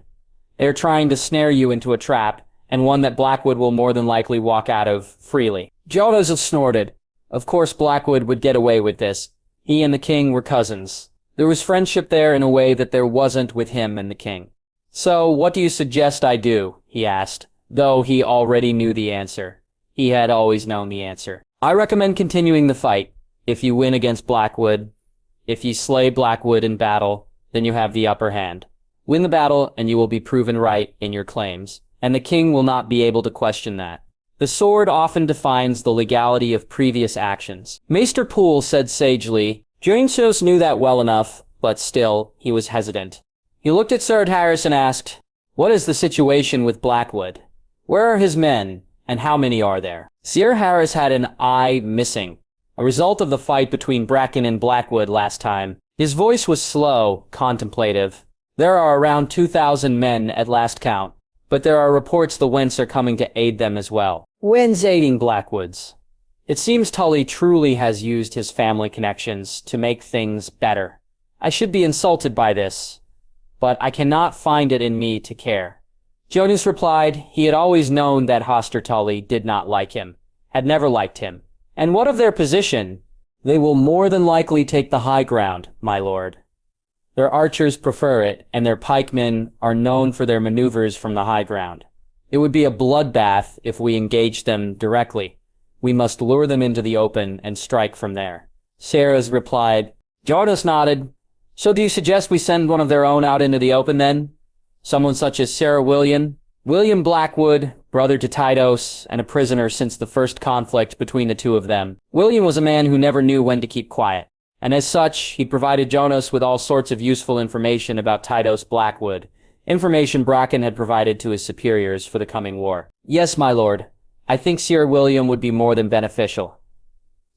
S2: They are trying to snare you into a trap, and one that Blackwood will more than likely walk out of freely. Jonas snorted. Of course Blackwood would get away with this. He and the king were cousins. There was friendship there in a way that there wasn't with him and the king. So, what do you suggest I do? He asked, though he already knew the answer. He had always known the answer. I recommend continuing the fight. If you win against Blackwood, if you slay Blackwood in battle, then you have the upper hand. Win the battle, and you will be proven right in your claims, and the king will not be able to question that. The sword often defines the legality of previous actions. Maester Poole said sagely, Jonas knew that well enough, but still, he was hesitant. He looked at Sir Harris and asked, What is the situation with Blackwood? Where are his men, and how many are there? Sir Harris had an eye missing, a result of the fight between Bracken and Blackwood last time. His voice was slow, contemplative. There are around 2,000 men at last count, but there are reports the Wents are coming to aid them as well. When's aiding Blackwoods? It seems Tully truly has used his family connections to make things better. I should be insulted by this, but I cannot find it in me to care. Jonas replied he had always known that Hoster Tully did not like him, had never liked him. And what of their position? They will more than likely take the high ground, my lord. Their archers prefer it, and their pikemen are known for their maneuvers from the high ground. It would be a bloodbath if we engaged them directly. We must lure them into the open and strike from there. Sarah's replied. Jonas nodded. So do you suggest we send one of their own out into the open then? Someone such as Sarah William Blackwood, brother to Tydos, and a prisoner since the first conflict between the two of them. William was a man who never knew when to keep quiet, and as such, he provided Jonas with all sorts of useful information about Tydos Blackwood, information Bracken had provided to his superiors for the coming war. Yes, my lord. I think Sir William would be more than beneficial.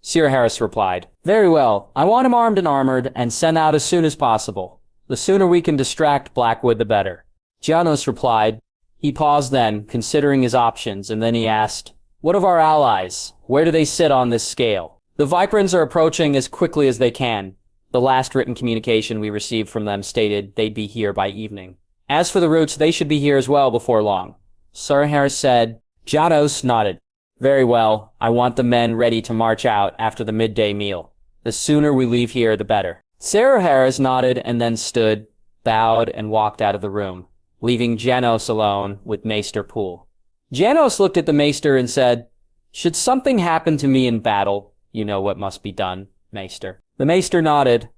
S2: Sir Harris replied. Very well. I want him armed and armored, and sent out as soon as possible. The sooner we can distract Blackwood, the better. Janos replied. He paused then, considering his options, and then he asked, What of our allies? Where do they sit on this scale? The Viperins are approaching as quickly as they can. The last written communication we received from them stated they'd be here by evening. As for the Roots, they should be here as well before long. Sir Harris said. Janos nodded. Very well. I want the men ready to march out after the midday meal. The sooner we leave here, the better. Sarah Harris nodded and then stood, bowed, and walked out of the room, leaving Janos alone with Maester Poole. Janos looked at the Maester and said, Should something happen to me in battle, you know what must be done, Maester. The Maester nodded.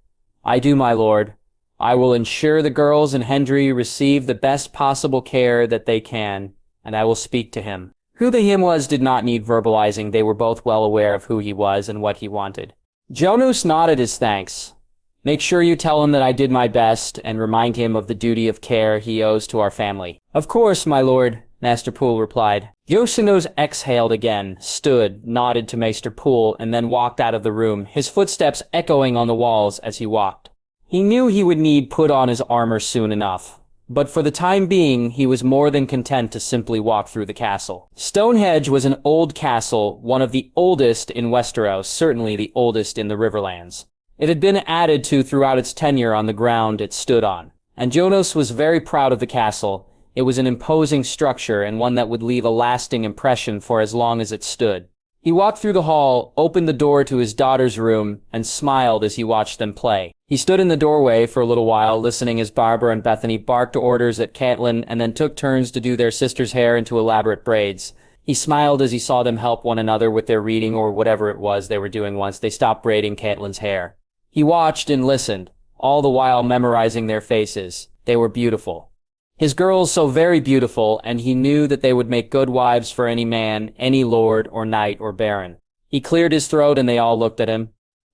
S2: I do, my lord. I will ensure the girls and Hendry receive the best possible care that they can, and I will speak to him. Who the him was did not need verbalizing. They were both well aware of who he was and what he wanted. Jonas nodded his thanks. Make sure you tell him that I did my best, and remind him of the duty of care he owes to our family. Of course, my lord, Master Poole replied. Yoshino's exhaled again, stood, nodded to Maester Poole, and then walked out of the room, his footsteps echoing on the walls as he walked. He knew he would need put on his armor soon enough, but for the time being, he was more than content to simply walk through the castle. Stonehenge was an old castle, one of the oldest in Westeros, certainly the oldest in the Riverlands. It had been added to throughout its tenure on the ground it stood on, and Jonas was very proud of the castle. It was an imposing structure and one that would leave a lasting impression for as long as it stood. He walked through the hall, opened the door to his daughter's room, and smiled as he watched them play. He stood in the doorway for a little while, listening as Barbara and Bethany barked orders at Catelyn and then took turns to do their sister's hair into elaborate braids. He smiled as he saw them help one another with their reading or whatever it was they were doing once they stopped braiding Catelyn's hair. He watched and listened, all the while memorizing their faces. They were beautiful. His girls so very beautiful, and he knew that they would make good wives for any man, any lord or knight or baron. He cleared his throat and they all looked at him.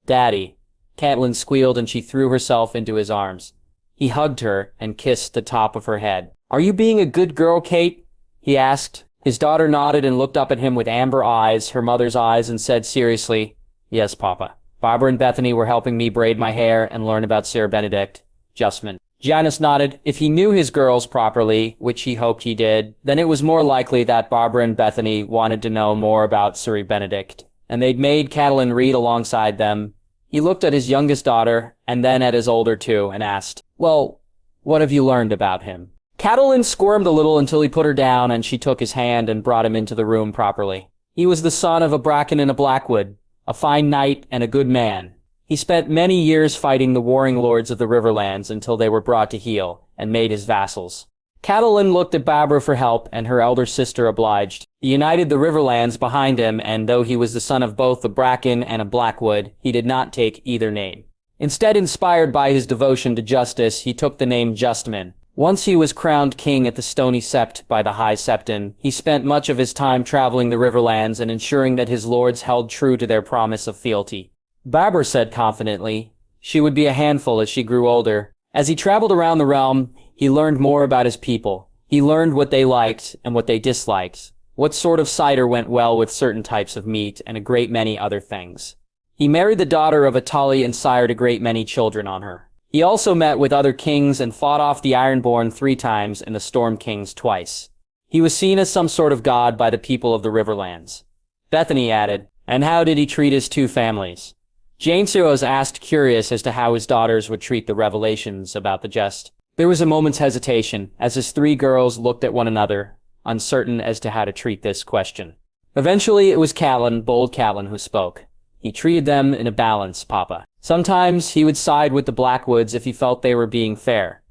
S2: Daddy. Catelyn squealed and she threw herself into his arms. He hugged her and kissed the top of her head. Are you being a good girl, Kate? He asked. His daughter nodded and looked up at him with amber eyes, her mother's eyes, and said seriously, Yes, Papa. Barbara and Bethany were helping me braid my hair and learn about Sir Benedict. Justman. Janus nodded. If he knew his girls properly, which he hoped he did, then it was more likely that Barbara and Bethany wanted to know more about Sir Benedict, and they'd made Catelyn read alongside them. He looked at his youngest daughter, and then at his older two, and asked, Well, what have you learned about him? Catelyn squirmed a little until he put her down, and she took his hand and brought him into the room properly. He was the son of a Bracken and a Blackwood, a fine knight and a good man. He spent many years fighting the warring lords of the Riverlands until they were brought to heel and made his vassals. Catelyn looked at Barbara for help, and her elder sister obliged. He united the Riverlands behind him, and though he was the son of both a Bracken and a Blackwood, he did not take either name. Instead, inspired by his devotion to justice, he took the name Justman. Once he was crowned king at the Stony Sept by the High Septon, he spent much of his time traveling the Riverlands and ensuring that his lords held true to their promise of fealty. Barbara said confidently, she would be a handful as she grew older. As he traveled around the realm, he learned more about his people. He learned what they liked and what they disliked, what sort of cider went well with certain types of meat, and a great many other things. He married the daughter of a Tully and sired a great many children on her. He also met with other kings and fought off the Ironborn 3 times and the Storm Kings twice. He was seen as some sort of god by the people of the Riverlands. Bethany added, "And how did he treat his 2 families?" Jainsu was asked, curious as to how his daughters would treat the revelations about the jest. There was a moment's hesitation as his 3 girls looked at one another, uncertain as to how to treat this question. Eventually, it was bold Catelyn, who spoke. He treated them in a balance, Papa. Sometimes he would side with the Blackwoods if he felt they were being fair,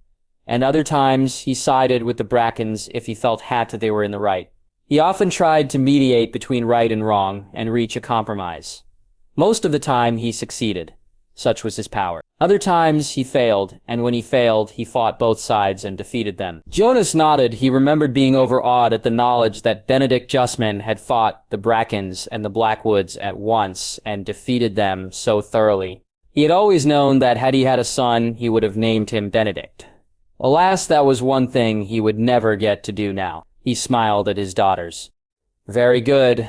S2: and other times he sided with the Brackens if he felt they were in the right. He often tried to mediate between right and wrong and reach a compromise. Most of the time he succeeded. Such was his power. Other times he failed, and when he failed, he fought both sides and defeated them. Jonas nodded. He remembered being overawed at the knowledge that Benedict Justman had fought the Brackens and the Blackwoods at once and defeated them so thoroughly. He had always known that had he had a son, he would have named him Benedict. Alas, that was one thing he would never get to do now. He smiled at his daughters. "Very good.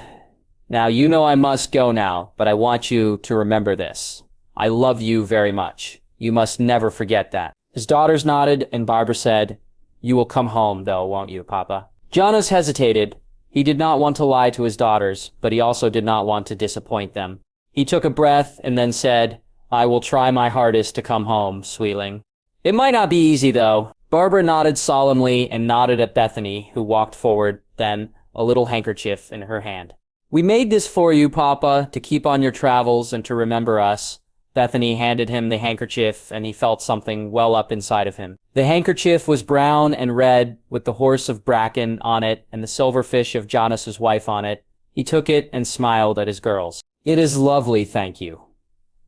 S2: Now you know I must go now, but I want you to remember this. I love you very much. You must never forget that." His daughters nodded, and Barbara said, "You will come home, though, won't you, Papa?" Jonas hesitated. He did not want to lie to his daughters, but he also did not want to disappoint them. He took a breath and then said, "I will try my hardest to come home, sweetling." "It might not be easy, though." Barbara nodded solemnly and nodded at Bethany, who walked forward, then a little handkerchief in her hand. "We made this for you, Papa, to keep on your travels and to remember us." Bethany handed him the handkerchief, and he felt something well up inside of him. The handkerchief was brown and red, with the horse of Bracken on it and the silverfish of Jonas's wife on it. He took it and smiled at his girls. "It is lovely, thank you,"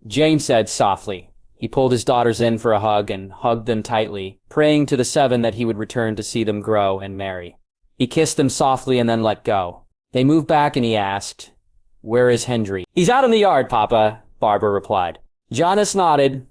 S2: Jane said softly. He pulled his daughters in for a hug and hugged them tightly, praying to the 7 that he would return to see them grow and marry. He kissed them softly and then let go. They moved back and he asked, "Where is Hendry?" "He's out in the yard, Papa," Barbara replied. Jonas nodded.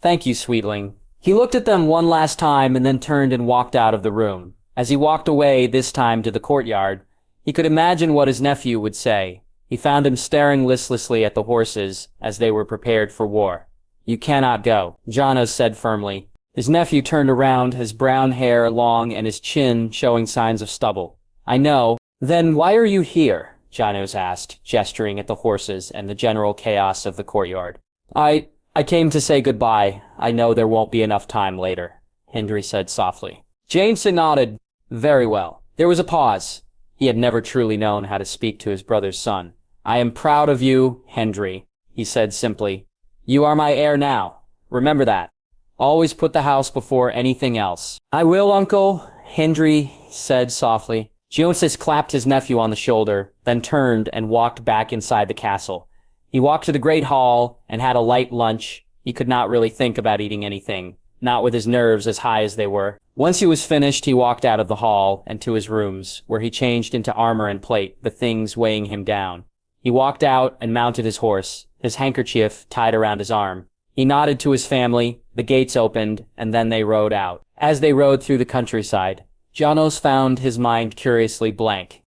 S2: "Thank you, sweetling." He looked at them one last time and then turned and walked out of the room. As he walked away, this time to the courtyard, he could imagine what his nephew would say. He found him staring listlessly at the horses as they were prepared for war. "You cannot go," Jonas said firmly. His nephew turned around, his brown hair long and his chin showing signs of stubble. "I know. Then why are you here?" Jonas asked, gesturing at the horses and the general chaos of the courtyard. I came to say goodbye. I know there won't be enough time later," Hendry said softly. Jameson nodded. "Very well." There was a pause. He had never truly known how to speak to his brother's son. "I am proud of you, Hendry," he said simply. "You are my heir now. Remember that. Always put the house before anything else." "I will, Uncle," Hendry said softly. Jonas clapped his nephew on the shoulder, then turned and walked back inside the castle. He walked to the great hall and had a light lunch. He could not really think about eating anything, not with his nerves as high as they were. Once he was finished, he walked out of the hall and to his rooms, where he changed into armor and plate, the things weighing him down. He walked out and mounted his horse, his handkerchief tied around his arm. He nodded to his family, the gates opened, and then they rode out. As they rode through the countryside, Janos found his mind curiously blank.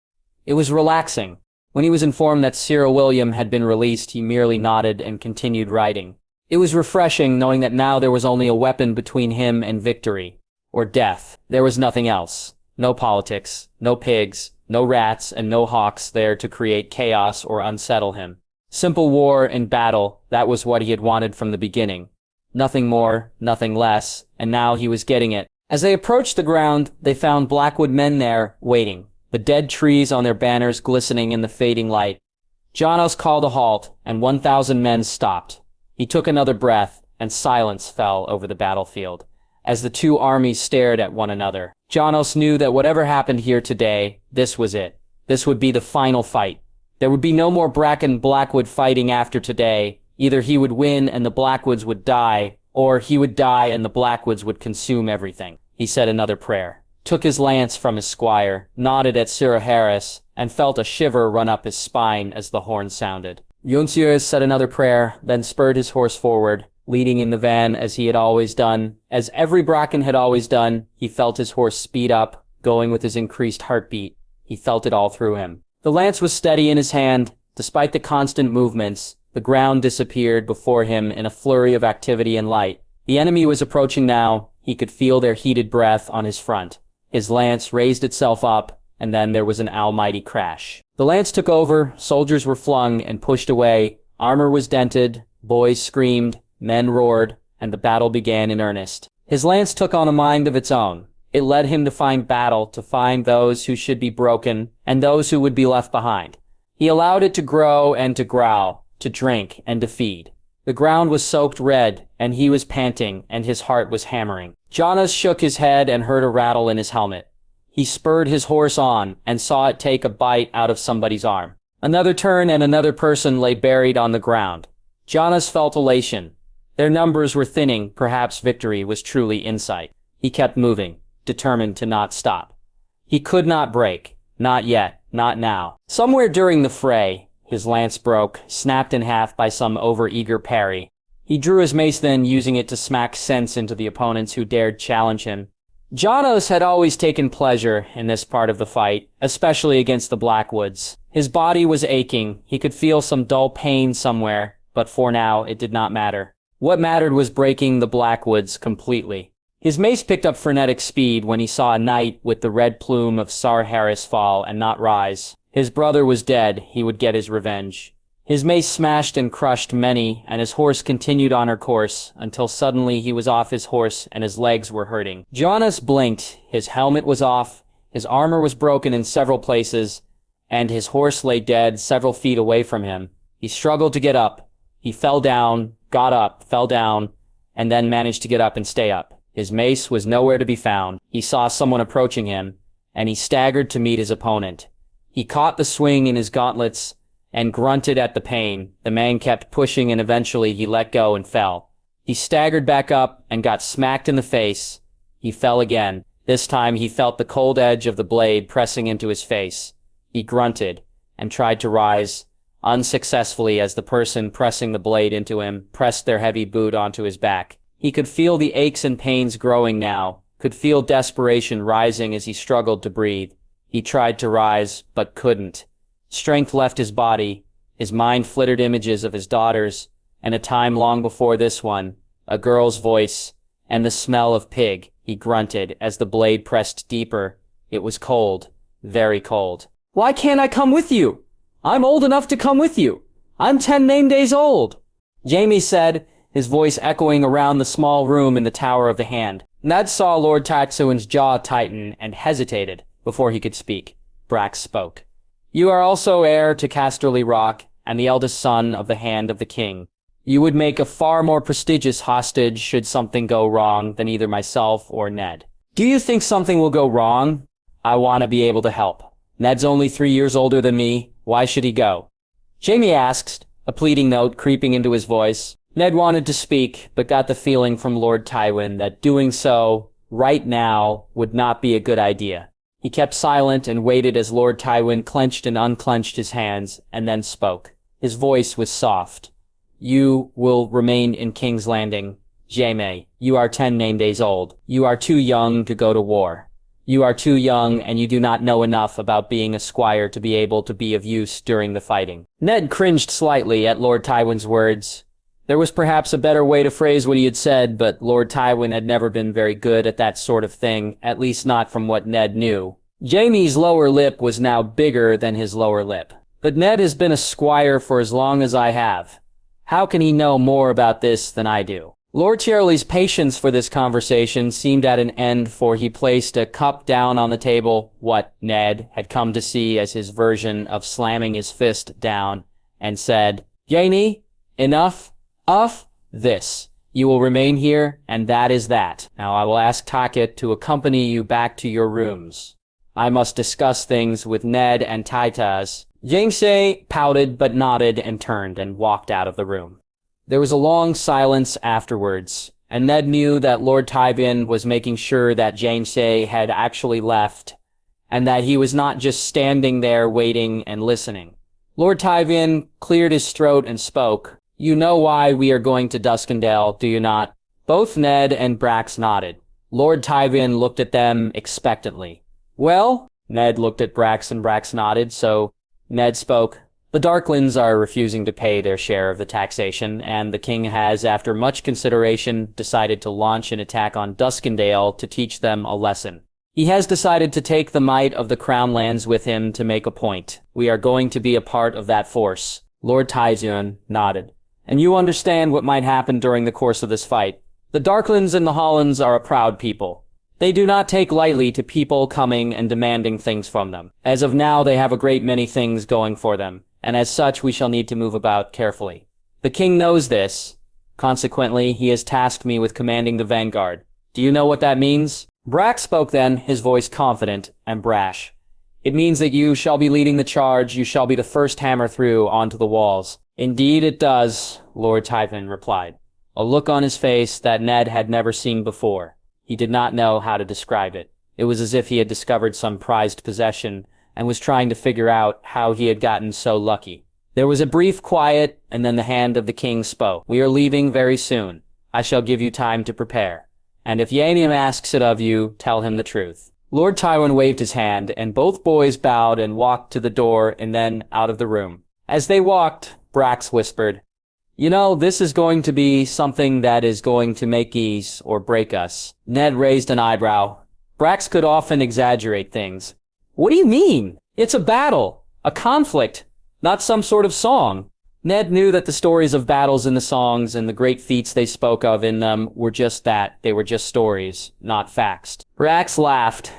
S2: It was relaxing. When he was informed that Cyril William had been released, he merely nodded and continued riding. It was refreshing knowing that now there was only a weapon between him and victory, or death. There was nothing else. No politics, no pigs, no rats, and no hawks there to create chaos or unsettle him. Simple war and battle, that was what he had wanted from the beginning. Nothing more, nothing less, and now he was getting it. As they approached the ground, they found Blackwood men there, waiting, the dead trees on their banners glistening in the fading light. Janos called a halt, and 1,000 men stopped. He took another breath, and silence fell over the battlefield, as the 2 armies stared at one another. Janos knew that whatever happened here today, this was it. This would be the final fight. There would be no more Blackwood fighting after today. Either he would win and the Blackwoods would die, or he would die and the Blackwoods would consume everything. He said another prayer, took his lance from his squire, nodded at Sir Harris, and felt a shiver run up his spine as the horn sounded. Yunsius said another prayer, then spurred his horse forward, leading in the van as he had always done. As every Bracken had always done, he felt his horse speed up, going with his increased heartbeat. He felt it all through him. The lance was steady in his hand. Despite the constant movements, the ground disappeared before him in a flurry of activity and light. The enemy was approaching now. He could feel their heated breath on his front. His lance raised itself up, and then there was an almighty crash. The lance took over, soldiers were flung and pushed away, armor was dented, boys screamed, men roared, and the battle began in earnest. His lance took on a mind of its own. It led him to find battle, to find those who should be broken, and those who would be left behind. He allowed it to grow and to growl, to drink and to feed. The ground was soaked red, and he was panting, and his heart was hammering. Jonas shook his head and heard a rattle in his helmet. He spurred his horse on, and saw it take a bite out of somebody's arm. Another turn and another person lay buried on the ground. Jonas felt elation. Their numbers were thinning, perhaps victory was truly in sight. He kept moving, determined to not stop. He could not break. Not yet, not now. Somewhere during the fray, his lance broke, snapped in half by some over-eager parry. He drew his mace then, using it to smack sense into the opponents who dared challenge him. Janos had always taken pleasure in this part of the fight, especially against the Blackwoods. His body was aching, he could feel some dull pain somewhere, but for now it did not matter. What mattered was breaking the Blackwoods completely. His mace picked up frenetic speed when he saw a knight with the red plume of Sar Harris fall and not rise. His brother was dead, he would get his revenge. His mace smashed and crushed many, and his horse continued on her course, until suddenly he was off his horse and his legs were hurting. Jonas blinked, his helmet was off, his armor was broken in several places, and his horse lay dead several feet away from him. He struggled to get up. He fell down, got up, fell down, and then managed to get up and stay up. His mace was nowhere to be found. He saw someone approaching him, and he staggered to meet his opponent. He caught the swing in his gauntlets and grunted at the pain. The man kept pushing and eventually he let go and fell. He staggered back up and got smacked in the face. He fell again. This time he felt the cold edge of the blade pressing into his face. He grunted and tried to rise, unsuccessfully as the person pressing the blade into him pressed their heavy boot onto his back. He could feel the aches and pains growing now, could feel desperation rising as he struggled to breathe. He tried to rise, but couldn't. Strength left his body. His mind flitted images of his daughters, and a time long before this one, a girl's voice, and the smell of pig. He grunted as the blade pressed deeper. It was cold, very cold. "Why can't I come with you? I'm old enough to come with you. I'm 10 name days old," Jaime said, his voice echoing around the small room in the Tower of the Hand. Ned saw Lord Tatsuin's jaw tighten and hesitated. Before he could speak, Brax spoke. "You are also heir to Casterly Rock and the eldest son of the Hand of the King. You would make a far more prestigious hostage should something go wrong than either myself or Ned. Do you think something will go wrong? I want to be able to help. Ned's only 3 years older than me. Why should he go?" Jaime asked, a pleading note creeping into his voice. Ned wanted to speak, but got the feeling from Lord Tywin that doing so, right now, would not be a good idea. He kept silent and waited as Lord Tywin clenched and unclenched his hands, and then spoke. His voice was soft. "You will remain in King's Landing. Jaime, you are 10 name days old. You are too young to go to war. You are too young, and you do not know enough about being a squire to be able to be of use during the fighting." Ned cringed slightly at Lord Tywin's words. There was perhaps a better way to phrase what he had said, but Lord Tywin had never been very good at that sort of thing, at least not from what Ned knew. Jaime's lower lip was now bigger than his lower lip. "But Ned has been a squire for as long as I have. How can he know more about this than I do?" Lord Charlie's patience for this conversation seemed at an end, for he placed a cup down on the table, what Ned had come to see as his version of slamming his fist down, and said, "Jaime, enough of this. You will remain here, and that is that. Now I will ask Taket to accompany you back to your rooms. I must discuss things with Ned and Taitas." James pouted but nodded and turned and walked out of the room. There was a long silence afterwards, and Ned knew that Lord Tywin was making sure that James had actually left, and that he was not just standing there waiting and listening. Lord Tywin cleared his throat and spoke. "You know why we are going to Duskendale, do you not?" Both Ned and Brax nodded. Lord Tywin looked at them expectantly. "Well?" Ned looked at Brax and Brax nodded, so Ned spoke. The Darklands are refusing to pay their share of the taxation, and the king has, after much consideration, decided to launch an attack on Duskendale to teach them a lesson. He has decided to take the might of the Crown lands with him to make a point. We are going to be a part of that force. Lord Tywin nodded. And you understand what might happen during the course of this fight. The Darklands and the Hollands are a proud people. They do not take lightly to people coming and demanding things from them. As of now, they have a great many things going for them, and as such we shall need to move about carefully. The king knows this. Consequently, he has tasked me with commanding the vanguard. Do you know what that means? Brack spoke then, his voice confident and brash. It means that you shall be leading the charge, you shall be the first hammer through onto the walls. Indeed it does, Lord Tywin replied, a look on his face that Ned had never seen before. He did not know how to describe it. It was as if he had discovered some prized possession and was trying to figure out how he had gotten so lucky. There was a brief quiet, and then the hand of the king spoke. We are leaving very soon. I shall give you time to prepare. And if Yanim asks it of you, tell him the truth. Lord Tywin waved his hand, and both boys bowed and walked to the door and then out of the room. As they walked, Brax whispered, You know, this is going to be something that is going to make us or break us. Ned raised an eyebrow. Brax could often exaggerate things. What do you mean? It's a battle, a conflict, not some sort of song. Ned knew that the stories of battles in the songs and the great feats they spoke of in them were just that. They were just stories, not facts. Brax laughed.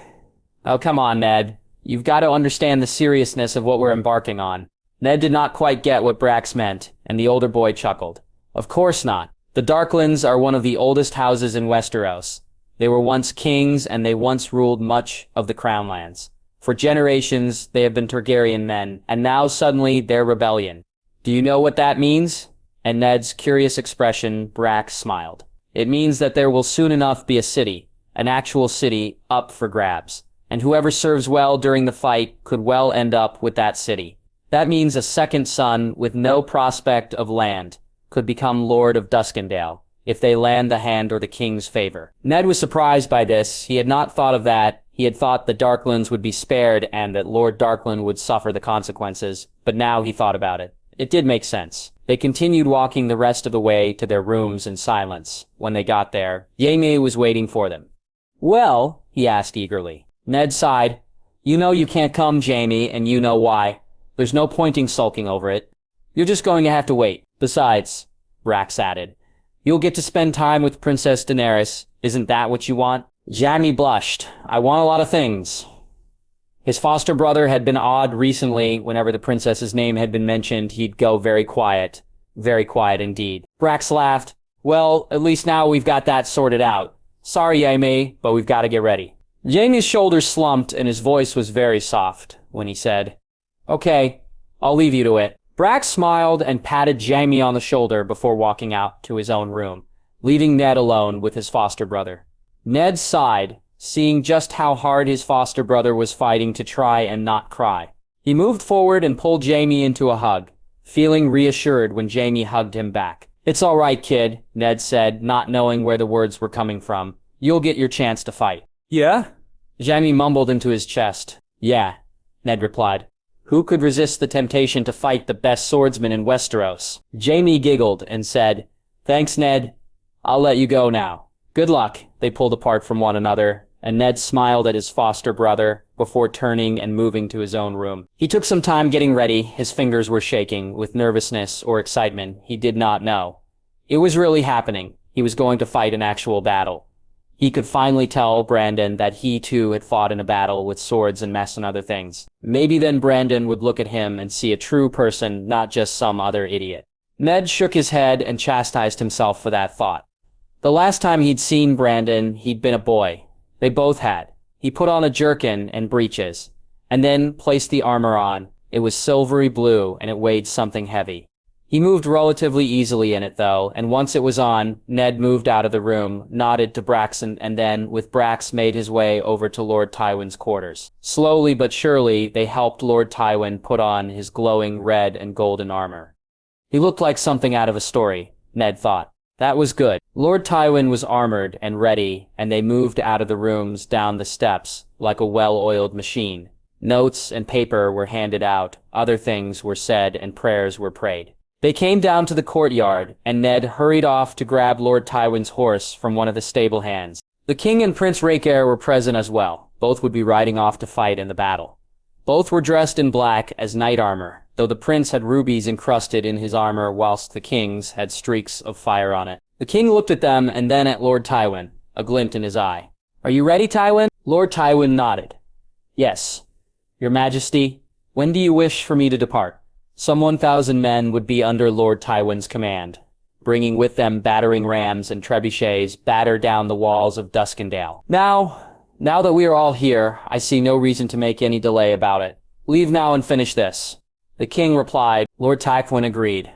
S2: Oh, come on, Ned. You've got to understand the seriousness of what we're embarking on. Ned did not quite get what Brax meant, and the older boy chuckled. Of course not. The Darklands are one of the oldest houses in Westeros. They were once kings, and they once ruled much of the Crown lands. For generations, they have been Targaryen men, and now suddenly they're rebellion. Do you know what that means? And Ned's curious expression, Brax smiled. It means that there will soon enough be a city, an actual city, up for grabs. And whoever serves well during the fight could well end up with that city. That means a second son with no prospect of land could become Lord of Duskendale, if they land the hand or the king's favor. Ned was surprised by this. He had not thought of that. He had thought the Darklands would be spared and that Lord Darkland would suffer the consequences, but now he thought about it. It did make sense. They continued walking the rest of the way to their rooms in silence. When they got there, Jaime was waiting for them. Well, he asked eagerly. Ned sighed. You know you can't come, Jaime, and you know why. There's no pointing sulking over it. You're just going to have to wait. Besides, Brax added, you'll get to spend time with Princess Daenerys. Isn't that what you want? Jaime blushed. I want a lot of things. His foster brother had been odd recently. Whenever the princess's name had been mentioned, he'd go very quiet. Very quiet indeed. Brax laughed. Well, at least now we've got that sorted out. Sorry, Jaime, but we've got to get ready. Jaime's shoulders slumped and his voice was very soft when he said, Okay, I'll leave you to it. Brax smiled and patted Jaime on the shoulder before walking out to his own room, leaving Ned alone with his foster brother. Ned sighed, seeing just how hard his foster brother was fighting to try and not cry. He moved forward and pulled Jaime into a hug, feeling reassured when Jaime hugged him back. It's all right, kid, Ned said, not knowing where the words were coming from. You'll get your chance to fight. Yeah? Jaime mumbled into his chest. Yeah, Ned replied. Who could resist the temptation to fight the best swordsman in Westeros? Jaime giggled and said, Thanks, Ned. I'll let you go now. Good luck. They pulled apart from one another, and Ned smiled at his foster brother before turning and moving to his own room. He took some time getting ready. His fingers were shaking with nervousness or excitement. He did not know. It was really happening. He was going to fight an actual battle. He could finally tell Brandon that he too had fought in a battle with swords and mess and other things. Maybe then Brandon would look at him and see a true person, not just some other idiot. Ned shook his head and chastised himself for that thought. The last time he'd seen Brandon, he'd been a boy. They both had. He put on a jerkin and breeches, and then placed the armor on. It was silvery blue, and it weighed something heavy. He moved relatively easily in it, though, and once it was on, Ned moved out of the room, nodded to Braxton, and then, with Brax, made his way over to Lord Tywin's quarters. Slowly but surely, they helped Lord Tywin put on his glowing red and golden armor. He looked like something out of a story, Ned thought. That was good. Lord Tywin was armored and ready, and they moved out of the rooms down the steps like a well-oiled machine. Notes and paper were handed out, other things were said, and prayers were prayed. They came down to the courtyard, and Ned hurried off to grab Lord Tywin's horse from one of the stable hands. The king and Prince Rhaegar were present as well. Both would be riding off to fight in the battle. Both were dressed in black as knight armor, though the prince had rubies encrusted in his armor whilst the king's had streaks of fire on it. The king looked at them and then at Lord Tywin, a glint in his eye. "Are you ready, Tywin?" Lord Tywin nodded. "Yes. Your Majesty, when do you wish for me to depart?" Some 1,000 men would be under Lord Tywin's command, bringing with them battering rams and trebuchets batter down the walls of Duskendale. Now that we are all here, I see no reason to make any delay about it. Leave now and finish this." The king replied. Lord Tywin agreed.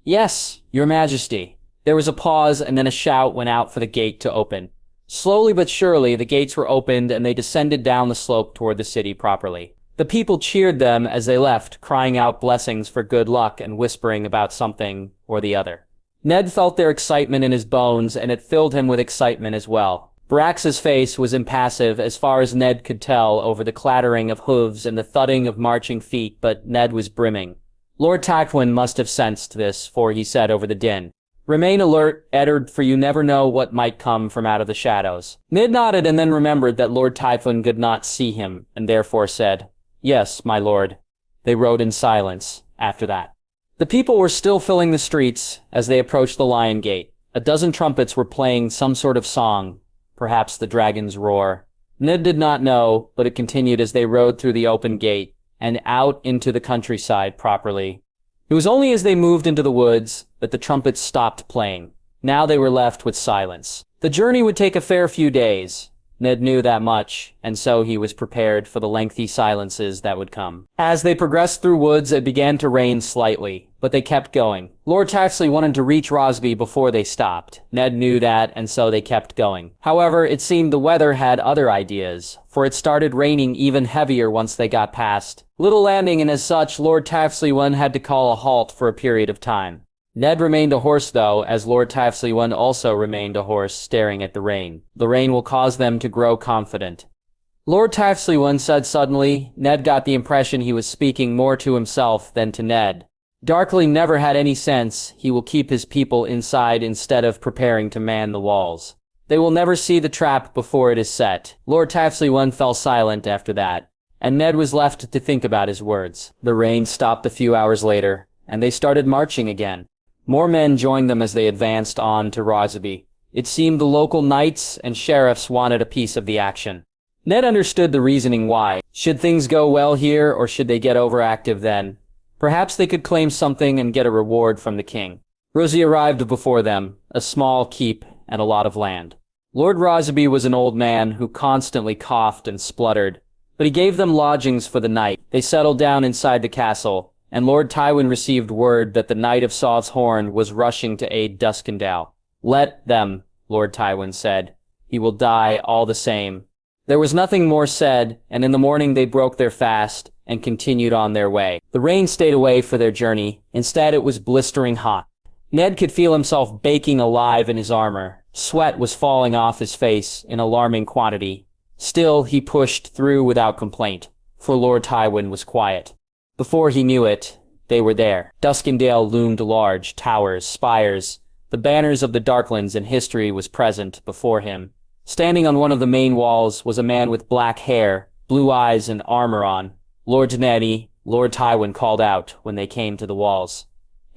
S2: "Yes, Your Majesty." There was a pause, and then a shout went out for the gate to open. Slowly but surely, the gates were opened, and they descended down the slope toward the city properly. The people cheered them as they left, crying out blessings for good luck and whispering about something or the other. Ned felt their excitement in his bones, and it filled him with excitement as well. Brax's face was impassive as far as Ned could tell over the clattering of hooves and the thudding of marching feet, but Ned was brimming. Lord Tywin must have sensed this, for he said over the din, "Remain alert, Eddard, for you never know what might come from out of the shadows." Ned nodded and then remembered that Lord Tywin could not see him, and therefore said, "Yes, my lord." They rode in silence after that. The people were still filling the streets as they approached the Lion Gate. A dozen trumpets were playing some sort of song, perhaps the dragon's roar. Ned did not know, but it continued as they rode through the open gate and out into the countryside properly. It was only as they moved into the woods that the trumpets stopped playing. Now they were left with silence. The journey would take a fair few days. Ned knew that much, and so he was prepared for the lengthy silences that would come. As they progressed through woods, it began to rain slightly, but they kept going. Lord Casterly wanted to reach Rosby before they stopped. Ned knew that, and so they kept going. However, it seemed the weather had other ideas, for it started raining even heavier once they got past Little Landing, and as such, Lord Casterly had to call a halt for a period of time. Ned remained a horse, though, as Lord Casterly also remained a horse, staring at the rain. The rain will cause them to grow confident. Lord Casterly said suddenly. Ned got the impression he was speaking more to himself than to Ned. Darkly never had any sense. He will keep his people inside instead of preparing to man the walls. They will never see the trap before it is set. Lord Casterly fell silent after that, and Ned was left to think about his words. The rain stopped a few hours later, and they started marching again. More men joined them as they advanced on to Rosby. It seemed the local knights and sheriffs wanted a piece of the action. Ned understood the reasoning why. Should things go well here, or should they get overactive then? Perhaps they could claim something and get a reward from the king. Rosie arrived before them, a small keep and a lot of land. Lord Rosby was an old man who constantly coughed and spluttered, but he gave them lodgings for the night. They settled down inside the castle, and Lord Tywin received word that the Knight of Saw's Horn was rushing to aid Duskendale. "Let them," Lord Tywin said. "He will die all the same." There was nothing more said, and in the morning they broke their fast and continued on their way. The rain stayed away for their journey. Instead, it was blistering hot. Ned could feel himself baking alive in his armor. Sweat was falling off his face in alarming quantity. Still, he pushed through without complaint, for Lord Tywin was quiet. Before he knew it, they were there. Duskendale loomed large, towers, spires. The banners of the Darklands and history was present before him. Standing on one of the main walls was a man with black hair, blue eyes, and armor on. "Lord Dennetti," Lord Tywin called out when they came to the walls.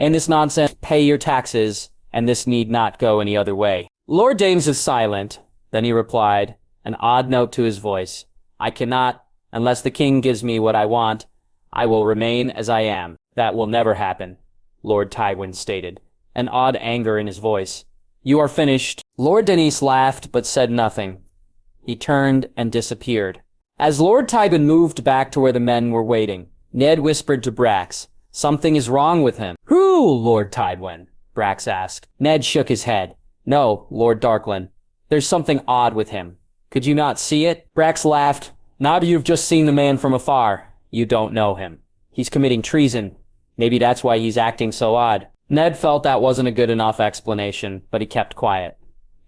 S2: "And this nonsense, pay your taxes, and this need not go any other way." Lord Danes is silent. Then he replied, an odd note to his voice. "I cannot, unless the king gives me what I want. I will remain as I am." "That will never happen," Lord Tywin stated, an odd anger in his voice. "You are finished." Lord Denise laughed but said nothing. He turned and disappeared. As Lord Tywin moved back to where the men were waiting, Ned whispered to Brax, "Something is wrong with him." "Who, Lord Tywin?" Brax asked. Ned shook his head. "No, Lord Darkland. There's something odd with him. Could you not see it?" Brax laughed. "Now you've just seen the man from afar. You don't know him. He's committing treason. Maybe that's why he's acting so odd." Ned felt that wasn't a good enough explanation, but he kept quiet.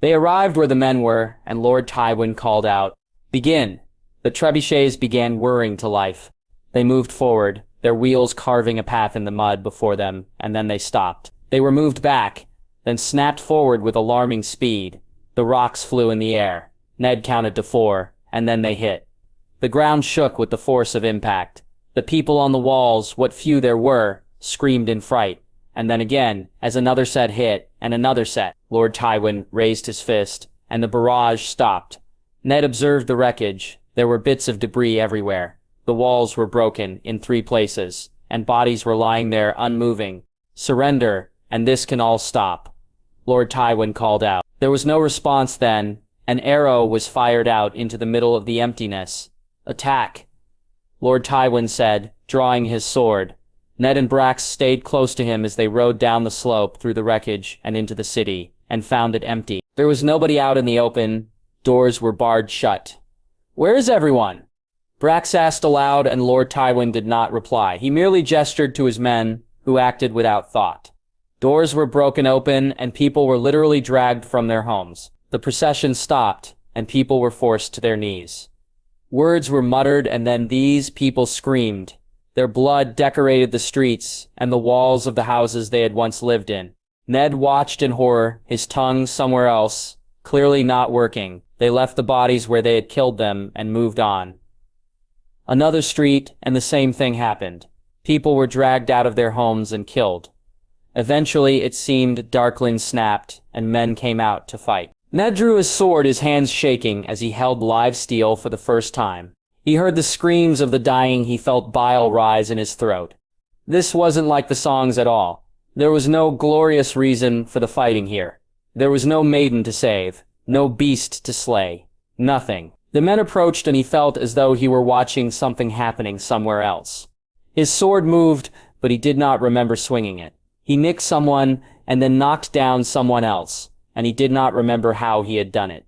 S2: They arrived where the men were, and Lord Tywin called out, "Begin." The trebuchets began whirring to life. They moved forward, their wheels carving a path in the mud before them, and then they stopped. They were moved back, then snapped forward with alarming speed. The rocks flew in the air. Ned counted to 4, and then they hit. The ground shook with the force of impact. The people on the walls, what few there were, screamed in fright. And then again, as another set hit, and another set, Lord Tywin raised his fist, and the barrage stopped. Ned observed the wreckage. There were bits of debris everywhere. The walls were broken in 3 places, and bodies were lying there unmoving. Surrender, and this can all stop, Lord Tywin called out. There was no response then. An arrow was fired out into the middle of the emptiness. Attack, Lord Tywin said, drawing his sword. Ned and Brax stayed close to him as they rode down the slope through the wreckage and into the city, and found it empty. There was nobody out in the open. Doors were barred shut. "Where is everyone?" Brax asked aloud, and Lord Tywin did not reply. He merely gestured to his men, who acted without thought. Doors were broken open, and people were literally dragged from their homes. The procession stopped, and people were forced to their knees. Words were muttered, and then these people screamed. Their blood decorated the streets and the walls of the houses they had once lived in. Ned watched in horror, his tongue somewhere else, clearly not working. They left the bodies where they had killed them and moved on. Another street, and the same thing happened. People were dragged out of their homes and killed. Eventually, it seemed Darkland snapped, and men came out to fight. Ned drew his sword, his hands shaking as he held live steel for the first time. He heard the screams of the dying. He felt bile rise in his throat. This wasn't like the songs at all. There was no glorious reason for the fighting here. There was no maiden to save, no beast to slay, nothing. The men approached, and he felt as though he were watching something happening somewhere else. His sword moved, but he did not remember swinging it. He nicked someone and then knocked down someone else, and he did not remember how he had done it.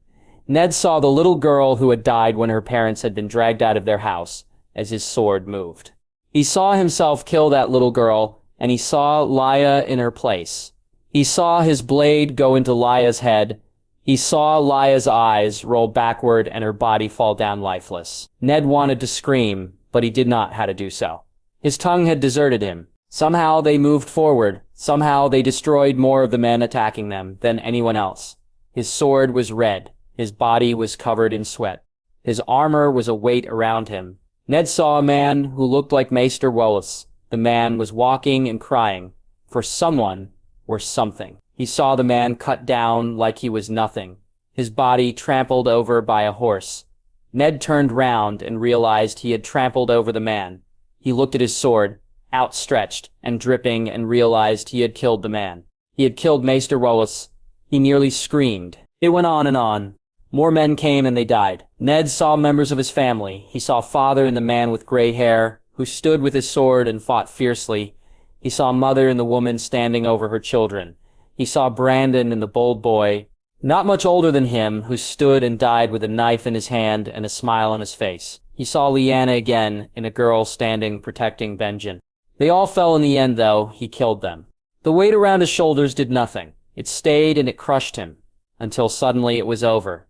S2: Ned saw the little girl who had died when her parents had been dragged out of their house as his sword moved. He saw himself kill that little girl, and he saw Lya in her place. He saw his blade go into Lya's head. He saw Lya's eyes roll backward and her body fall down lifeless. Ned wanted to scream, but he did not how to do so. His tongue had deserted him. Somehow they moved forward. Somehow they destroyed more of the men attacking them than anyone else. His sword was red. His body was covered in sweat. His armor was a weight around him. Ned saw a man who looked like Maester Wallace. The man was walking and crying for someone or something. He saw the man cut down like he was nothing, his body trampled over by a horse. Ned turned round and realized he had trampled over the man. He looked at his sword, outstretched and dripping, and realized he had killed the man. He had killed Maester Wallace. He nearly screamed. It went on and on. More men came and they died. Ned saw members of his family. He saw father and the man with gray hair, who stood with his sword and fought fiercely. He saw mother and the woman standing over her children. He saw Brandon and the bold boy, not much older than him, who stood and died with a knife in his hand and a smile on his face. He saw Lyanna again, and a girl standing protecting Benjen. They all fell in the end, though. He killed them. The weight around his shoulders did nothing. It stayed and it crushed him, until suddenly it was over.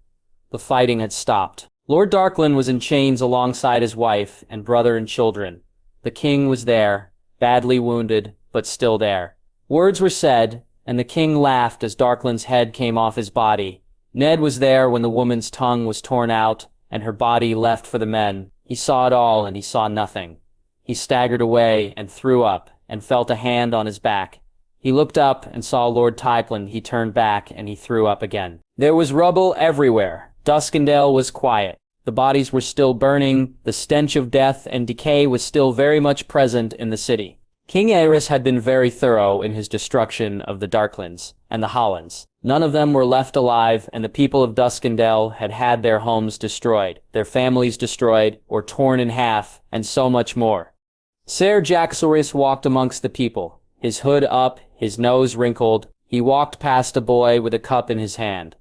S2: The fighting had stopped. Lord Darkland was in chains alongside his wife and brother and children. The king was there, badly wounded, but still there. Words were said, and the king laughed as Darkland's head came off his body. Ned was there when the woman's tongue was torn out and her body left for the men. He saw it all, and he saw nothing. He staggered away and threw up and felt a hand on his back. He looked up and saw Lord Tywin. He turned back and he threw up again. There was rubble everywhere. Duskendale was quiet. The bodies were still burning. The stench of death and decay was still very much present in the city. King Aerys had been very thorough in his destruction of the Darklands and the Hollands. None of them were left alive, and the people of Duskendale had had their homes destroyed, their families destroyed or torn in half, and so much more. Ser Jaxorys walked amongst the people, his hood up, his nose wrinkled. He walked past a boy with a cup in his hand,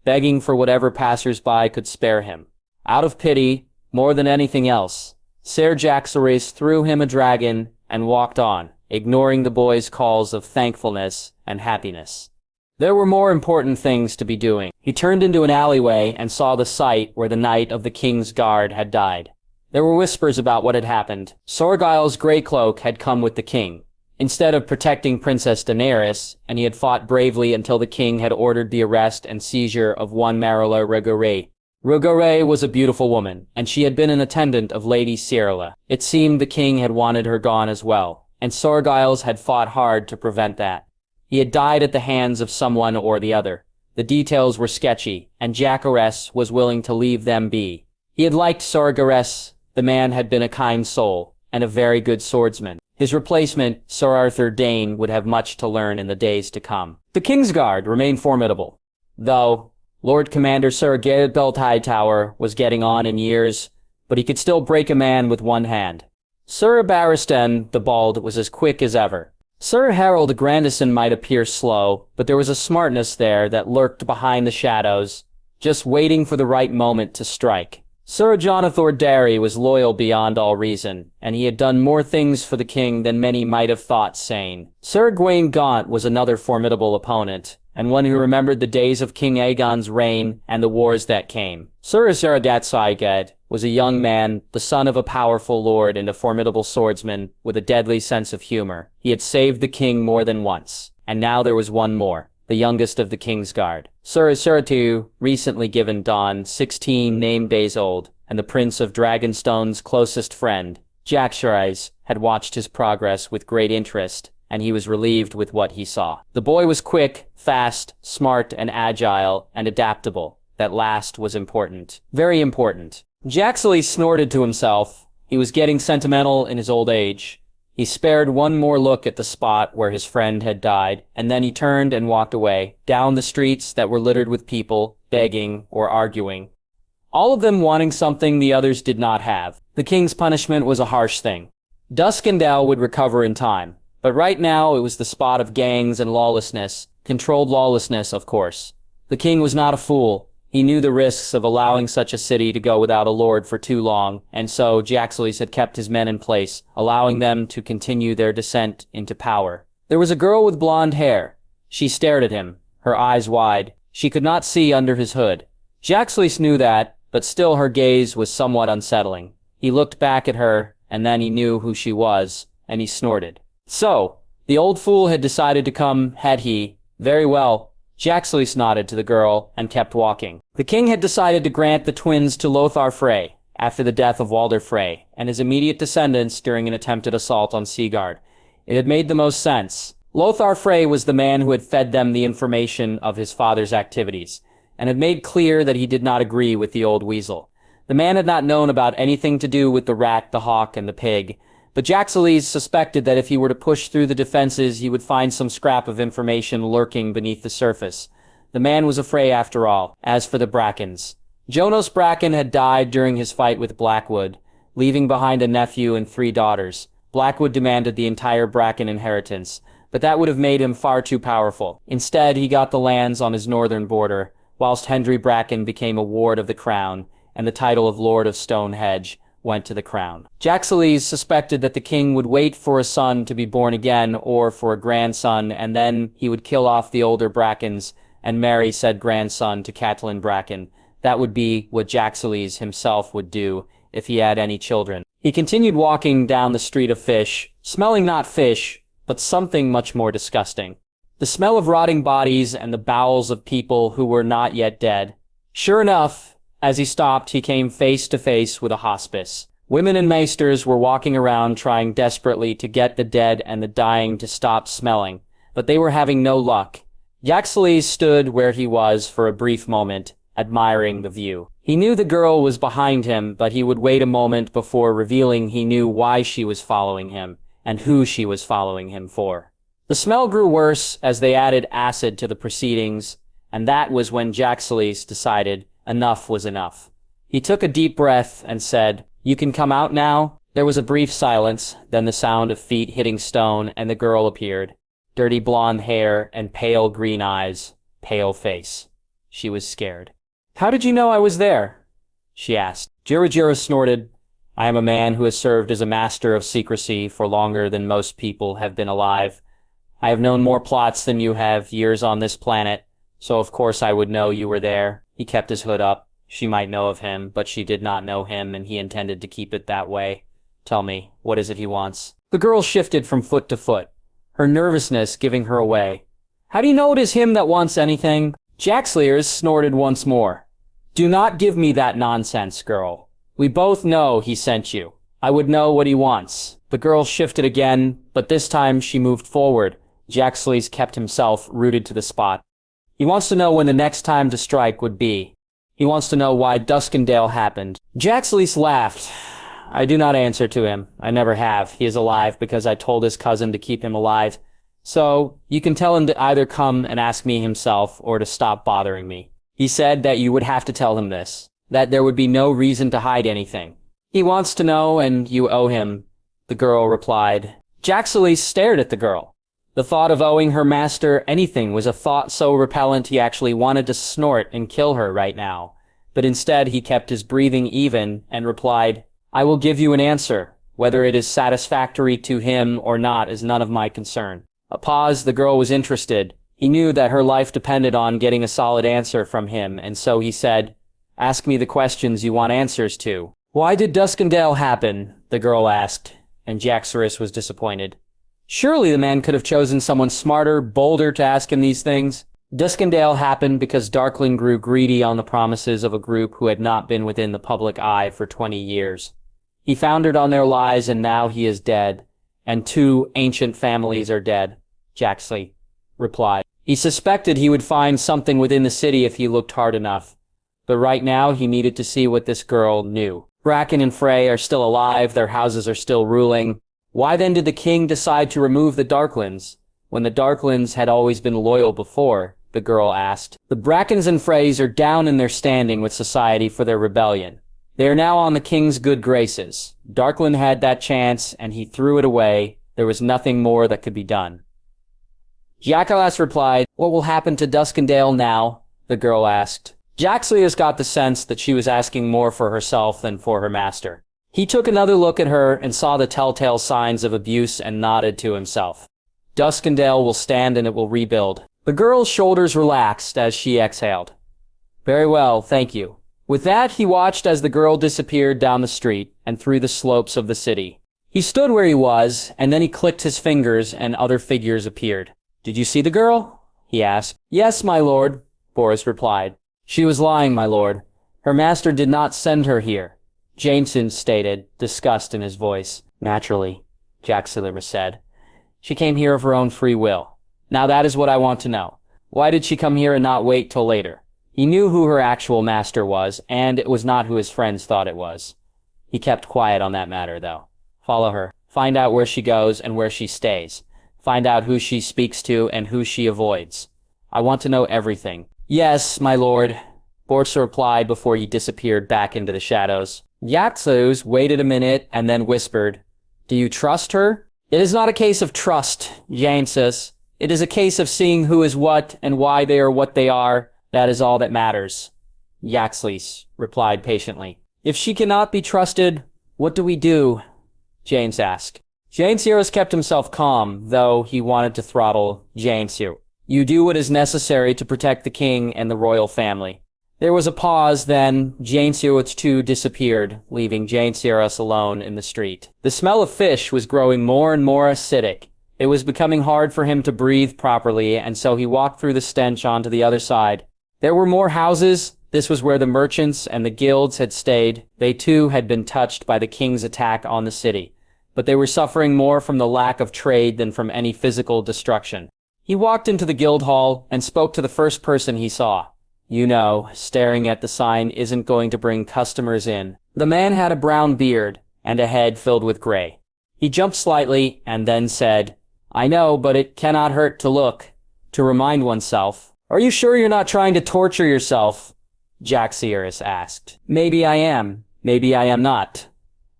S2: begging for whatever passers-by could spare him. Out of pity, more than anything else, Ser Jaxorys threw him a dragon and walked on, ignoring the boy's calls of thankfulness and happiness. There were more important things to be doing. He turned into an alleyway and saw the site where the knight of the king's guard had died. There were whispers about what had happened. Sorgile's grey cloak had come with the king, instead of protecting Princess Daenerys, and he had fought bravely until the king had ordered the arrest and seizure of one Marilla Regore. Regore was a beautiful woman, and she had been an attendant of Lady Cyrilla. It seemed the king had wanted her gone as well, and Sorgiles had fought hard to prevent that. He had died at the hands of someone or the other. The details were sketchy, and Jacares was willing to leave them be. He had liked Sorgares. The man had been a kind soul, and a very good swordsman. His replacement, Sir Arthur Dane, would have much to learn in the days to come. The Kingsguard remained formidable, though Lord Commander Sir Gareth Hightower was getting on in years, but he could still break a man with one hand. Sir Barristan the Bald was as quick as ever. Sir Harold Grandison might appear slow, but there was a smartness there that lurked behind the shadows, just waiting for the right moment to strike. Sir Jonathan Darry was loyal beyond all reason, and he had done more things for the king than many might have thought sane. Sir Gawain Gaunt was another formidable opponent, and one who remembered the days of King Aegon's reign and the wars that came. Sir Azaradat Saiged was a young man, the son of a powerful lord and a formidable swordsman with a deadly sense of humor. He had saved the king more than once, and now there was one more, the youngest of the Kingsguard. Sir Isuritu, recently given Dawn, 16 named days old, and the Prince of Dragonstone's closest friend, Jacares, had watched his progress with great interest, and he was relieved with what he saw. The boy was quick, fast, smart, and agile, and adaptable. That last was important. Very important. Jaxley snorted to himself. He was getting sentimental in his old age. He spared one more look at the spot where his friend had died, and then he turned and walked away, down the streets that were littered with people, begging or arguing, all of them wanting something the others did not have. The king's punishment was a harsh thing. Duskendale would recover in time, but right now it was the spot of gangs and lawlessness, controlled lawlessness, of course. The king was not a fool. He knew the risks of allowing such a city to go without a lord for too long, and so Jaxley's had kept his men in place, allowing them to continue their descent into power. There was a girl with blonde hair. She stared at him, her eyes wide. She could not see under his hood. Jaxley knew that, but still her gaze was somewhat unsettling. He looked back at her, and then he knew who she was, and he snorted. So, the old fool had decided to come, had he? Very well. Jaxley nodded to the girl and kept walking. The king had decided to grant the twins to Lothar Frey after the death of Walder Frey and his immediate descendants during an attempted assault on Seaguard. It had made the most sense. Lothar Frey was the man who had fed them the information of his father's activities and had made clear that he did not agree with the old weasel. The man had not known about anything to do with the rat, the hawk, and the pig, but Jaxley suspected that if he were to push through the defenses, he would find some scrap of information lurking beneath the surface. The man was a Frey after all. As for the Brackens, Jonas Bracken had died during his fight with Blackwood, leaving behind a nephew and 3 daughters. Blackwood demanded the entire Bracken inheritance, but that would have made him far too powerful. Instead, he got the lands on his northern border, whilst Hendry Bracken became a ward of the crown, and the title of Lord of Stonehenge went to the crown. Jaxley suspected that the king would wait for a son to be born again or for a grandson, and then he would kill off the older Brackens and marry said grandson to Catelyn Bracken. That would be what Jaxley himself would do if he had any children. He continued walking down the street of Fish, smelling not fish, but something much more disgusting. The smell of rotting bodies and the bowels of people who were not yet dead. Sure enough, as he stopped, he came face to face with a hospice. Women and maesters were walking around trying desperately to get the dead and the dying to stop smelling, but they were having no luck. Jaxley stood where he was for a brief moment, admiring the view. He knew the girl was behind him, but he would wait a moment before revealing he knew why she was following him, and who she was following him for. The smell grew worse as they added acid to the proceedings, and that was when Jaxley decided enough was enough. He took a deep breath and said, "You can come out now?" There was a brief silence, then the sound of feet hitting stone, and the girl appeared. Dirty blonde hair and pale green eyes, pale face. She was scared. "How did you know I was there?" she asked. Jira snorted. "I am a man who has served as a master of secrecy for longer than most people have been alive. I have known more plots than you have years on this planet, so of course I would know you were there. He kept his hood up. She might know of him, but she did not know him, and he intended to keep it that way. Tell me, what is it he wants? The girl shifted from foot to foot, her nervousness giving her away. How do you know it is him that wants anything? Jaxleers snorted once more. Do not give me that nonsense, girl. We both know he sent you. I would know what he wants. The girl shifted again, but this time she moved forward. Jaxleys kept himself rooted to the spot. He wants to know when the next time to strike would be. He wants to know why Duskendale happened. Jaxleys laughed. I do not answer to him. I never have. He is alive because I told his cousin to keep him alive. So, you can tell him to either come and ask me himself or to stop bothering me. He said that you would have to tell him this, that there would be no reason to hide anything. He wants to know and you owe him, the girl replied. Jaxleys stared at the girl. The thought of owing her master anything was a thought so repellent he actually wanted to snort and kill her right now. But instead he kept his breathing even and replied, I will give you an answer. Whether it is satisfactory to him or not is none of my concern. A pause, the girl was interested. He knew that her life depended on getting a solid answer from him, and so he said, Ask me the questions you want answers to. Why did Duskendale happen? The girl asked, and Jaxleys was disappointed. Surely the man could have chosen someone smarter, bolder to ask him these things. Duskendale happened because Darkling grew greedy on the promises of a group who had not been within the public eye for 20 years. He foundered on their lies and now he is dead, and 2 ancient families are dead, Jaxleys replied. He suspected he would find something within the city if he looked hard enough, but right now he needed to see what this girl knew. Bracken and Frey are still alive, their houses are still ruling. Why then did the king decide to remove the Darklings, when the Darklings had always been loyal before? The girl asked. The Brackens and Freys are down in their standing with society for their rebellion. They are now on the king's good graces. Darkland had that chance, and he threw it away. There was nothing more that could be done. Jaxleys replied, What will happen to Duskendale now? The girl asked. Jaxleys got the sense that she was asking more for herself than for her master. He took another look at her and saw the telltale signs of abuse and nodded to himself. Duskendale will stand and it will rebuild. The girl's shoulders relaxed as she exhaled. Very well, thank you. With that, he watched as the girl disappeared down the street and through the slopes of the city. He stood where he was, and then he clicked his fingers and other figures appeared. Did you see the girl? He asked. Yes, my lord, Boris replied. She was lying, my lord. Her master did not send her here. Jameson stated, disgust in his voice. Naturally, Jaxleys said. She came here of her own free will. Now that is what I want to know. Why did she come here and not wait till later? He knew who her actual master was, and it was not who his friends thought it was. He kept quiet on that matter, though. Follow her. Find out where she goes and where she stays. Find out who she speaks to and who she avoids. I want to know everything. Yes, my lord, Boris replied before he disappeared back into the shadows. Jaxleys waited a minute and then whispered, Do you trust her? It is not a case of trust, Jameson. It is a case of seeing who is what and why they are what they are. That is all that matters. Jaxleys replied patiently. If she cannot be trusted, what do we do? James asked. Jainsiros kept himself calm, though he wanted to throttle Jainsiros. You do what is necessary to protect the king and the royal family. There was a pause, then Jainsiros too disappeared, leaving Jainsiros alone in the street. The smell of fish was growing more and more acidic. It was becoming hard for him to breathe properly, and so he walked through the stench onto the other side. There were more houses. This was where the merchants and the guilds had stayed. They too had been touched by the king's attack on the city, but they were suffering more from the lack of trade than from any physical destruction. He walked into the guild hall and spoke to the first person he saw. You know, staring at the sign isn't going to bring customers in. The man had a brown beard and a head filled with gray. He jumped slightly and then said, I know, but it cannot hurt to look, to remind oneself. Are you sure you're not trying to torture yourself? Jaxleys asked. Maybe I am. Maybe I am not.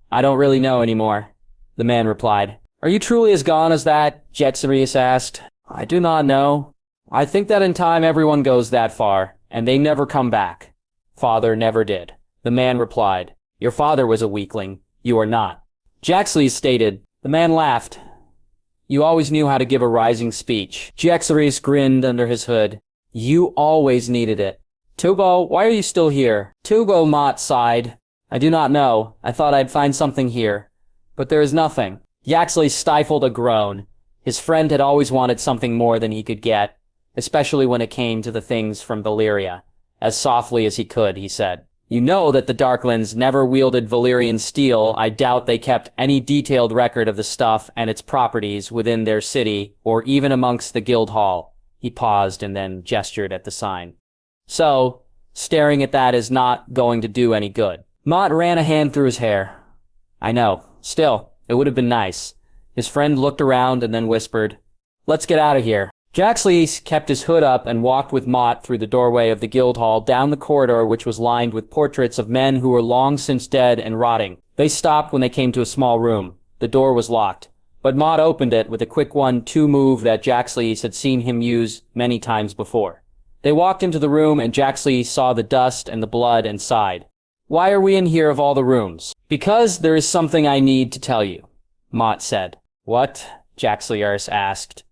S2: I don't really know anymore, the man replied. Are you truly as gone as that? Jaxleys asked. I do not know. I think that in time everyone goes that far, and they never come back. Father never did. The man replied. Your father was a weakling. You are not. Jaxleys stated. The man laughed. You always knew how to give a rising speech. Jaxaris grinned under his hood. You always needed it. Tubo, why are you still here? Tubo, Mott sighed. I do not know. I thought I'd find something here. But there is nothing. Yaxley stifled a groan. His friend had always wanted something more than he could get, especially when it came to the things from Valyria. As softly as he could, he said. You know that the Darklands never wielded Valyrian steel. I doubt they kept any detailed record of the stuff and its properties within their city, or even amongst the guild hall. He paused and then gestured at the sign. So, staring at that is not going to do any good. Mott ran a hand through his hair. I know. Still, it would have been nice. His friend looked around and then whispered, Let's get out of here. Jaxley kept his hood up and walked with Mott through the doorway of the guild hall down the corridor which was lined with portraits of men who were long since dead and rotting. They stopped when they came to a small room. The door was locked, but Mott opened it with a quick 1-2 move that Jaxley had seen him use many times before. They walked into the room and Jaxley saw the dust and the blood and sighed. Why are we in here of all the rooms? Because there is something I need to tell you, Mott said. What? Jaxley asked.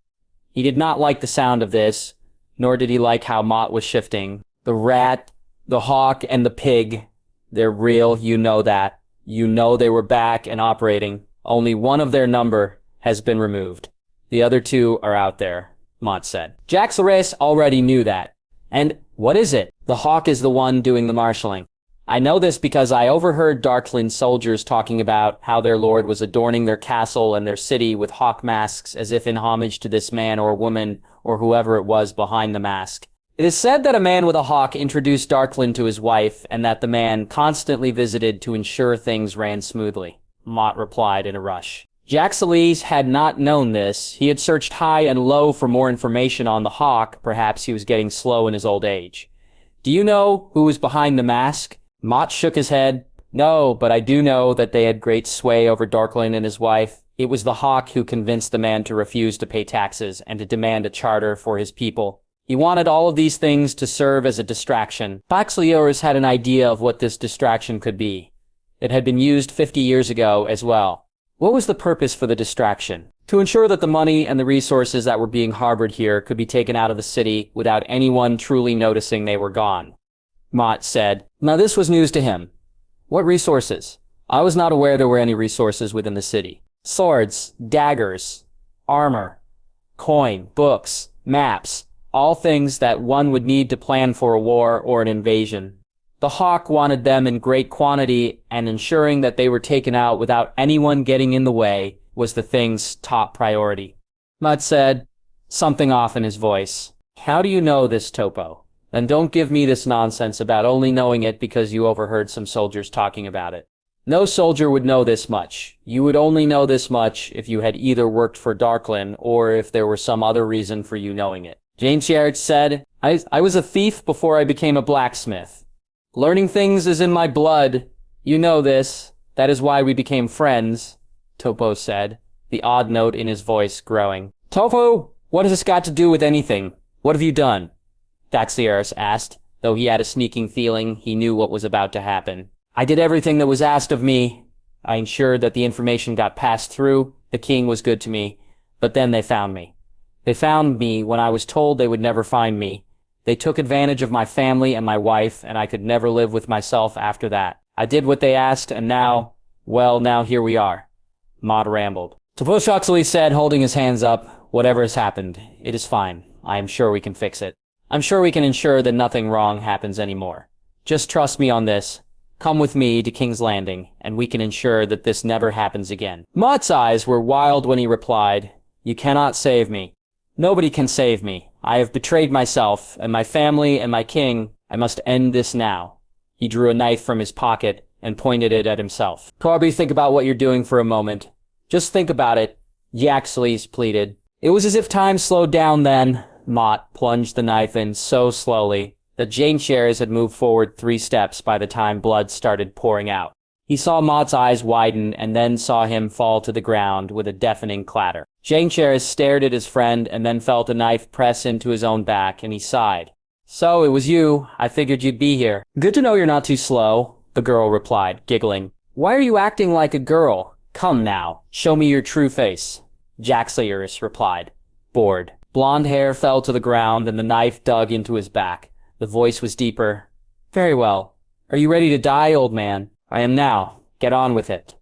S2: He did not like the sound of this, nor did he like how Mott was shifting. The rat, the hawk, and the pig. They're real, you know that. You know they were back and operating. Only one of their number has been removed. The other two are out there, Mott said. Jaxley already knew that. And what is it? The hawk is the one doing the marshalling. I know this because I overheard Darkland soldiers talking about how their lord was adorning their castle and their city with hawk masks as if in homage to this man or woman or whoever it was behind the mask. It is said that a man with a hawk introduced Darkland to his wife and that the man constantly visited to ensure things ran smoothly, Mott replied in a rush. Jaxley had not known this. He had searched high and low for more information on the hawk. Perhaps he was getting slow in his old age. Do you know who was behind the mask? Mott shook his head. No, but I do know that they had great sway over Darkland and his wife. It was the hawk who convinced the man to refuse to pay taxes and to demand a charter for his people. He wanted all of these things to serve as a distraction. Paxlioris had an idea of what this distraction could be. It had been used 50 years ago as well. What was the purpose for the distraction? To ensure that the money and the resources that were being harbored here could be taken out of the city without anyone truly noticing they were gone, Mott said. Now this was news to him. What resources? I was not aware there were any resources within the city. Swords, daggers, armor, coin, books, maps, all things that one would need to plan for a war or an invasion. The hawk wanted them in great quantity, and ensuring that they were taken out without anyone getting in the way was the thing's top priority. Mott said, something off in his voice. How do you know this, Topo? Then don't give me this nonsense about only knowing it because you overheard some soldiers talking about it. No soldier would know this much. You would only know this much if you had either worked for Darkland or if there were some other reason for you knowing it. James Yards said, I was a thief before I became a blacksmith. Learning things is in my blood. You know this. That is why we became friends, Topo said, the odd note in his voice growing. Topo, what has this got to do with anything? What have you done? Daxlieris asked, though he had a sneaking feeling he knew what was about to happen. I did everything that was asked of me. I ensured that the information got passed through. The king was good to me. But then they found me. They found me when I was told they would never find me. They took advantage of my family and my wife, and I could never live with myself after that. I did what they asked, and now here we are. Mott rambled. Toposhoxley said, holding his hands up, whatever has happened, it is fine. I am sure we can fix it. I'm sure we can ensure that nothing wrong happens anymore. Just trust me on this. Come with me to King's Landing, and we can ensure that this never happens again. Mott's eyes were wild when he replied, You cannot save me. Nobody can save me. I have betrayed myself, and my family, and my king. I must end this now. He drew a knife from his pocket and pointed it at himself. Corby, think about what you're doing for a moment. Just think about it, Jaxley pleaded. It was as if time slowed down then. Mott plunged the knife in so slowly that Jane Shares had moved forward 3 steps by the time blood started pouring out. He saw Mott's eyes widen and then saw him fall to the ground with a deafening clatter. Jane Shares stared at his friend and then felt a knife press into his own back, and he sighed. So, it was you. I figured you'd be here. Good to know you're not too slow, the girl replied, giggling. Why are you acting like a girl? Come now, show me your true face. Jaxlius replied, bored. Blonde hair fell to the ground and the knife dug into his back. The voice was deeper. Very well. Are you ready to die, old man? I am now. Get on with it.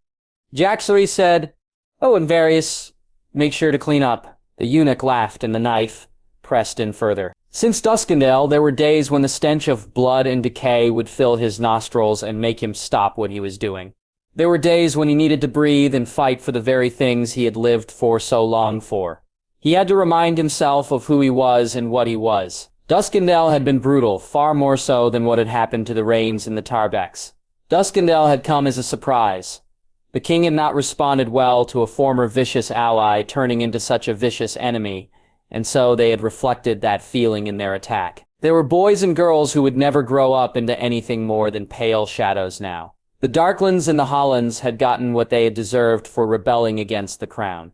S2: Jaxlius said, Oh, and Various, make sure to clean up. The eunuch laughed and the knife pressed in further. Since Duskendale, there were days when the stench of blood and decay would fill his nostrils and make him stop what he was doing. There were days when he needed to breathe and fight for the very things he had lived for so long for. He had to remind himself of who he was and what he was. Duskendale had been brutal, far more so than what had happened to the Rains and the Tarbecks. Duskendale had come as a surprise. The king had not responded well to a former vicious ally turning into such a vicious enemy, and so they had reflected that feeling in their attack. There were boys and girls who would never grow up into anything more than pale shadows now. The Darklands and the Hollands had gotten what they had deserved for rebelling against the crown.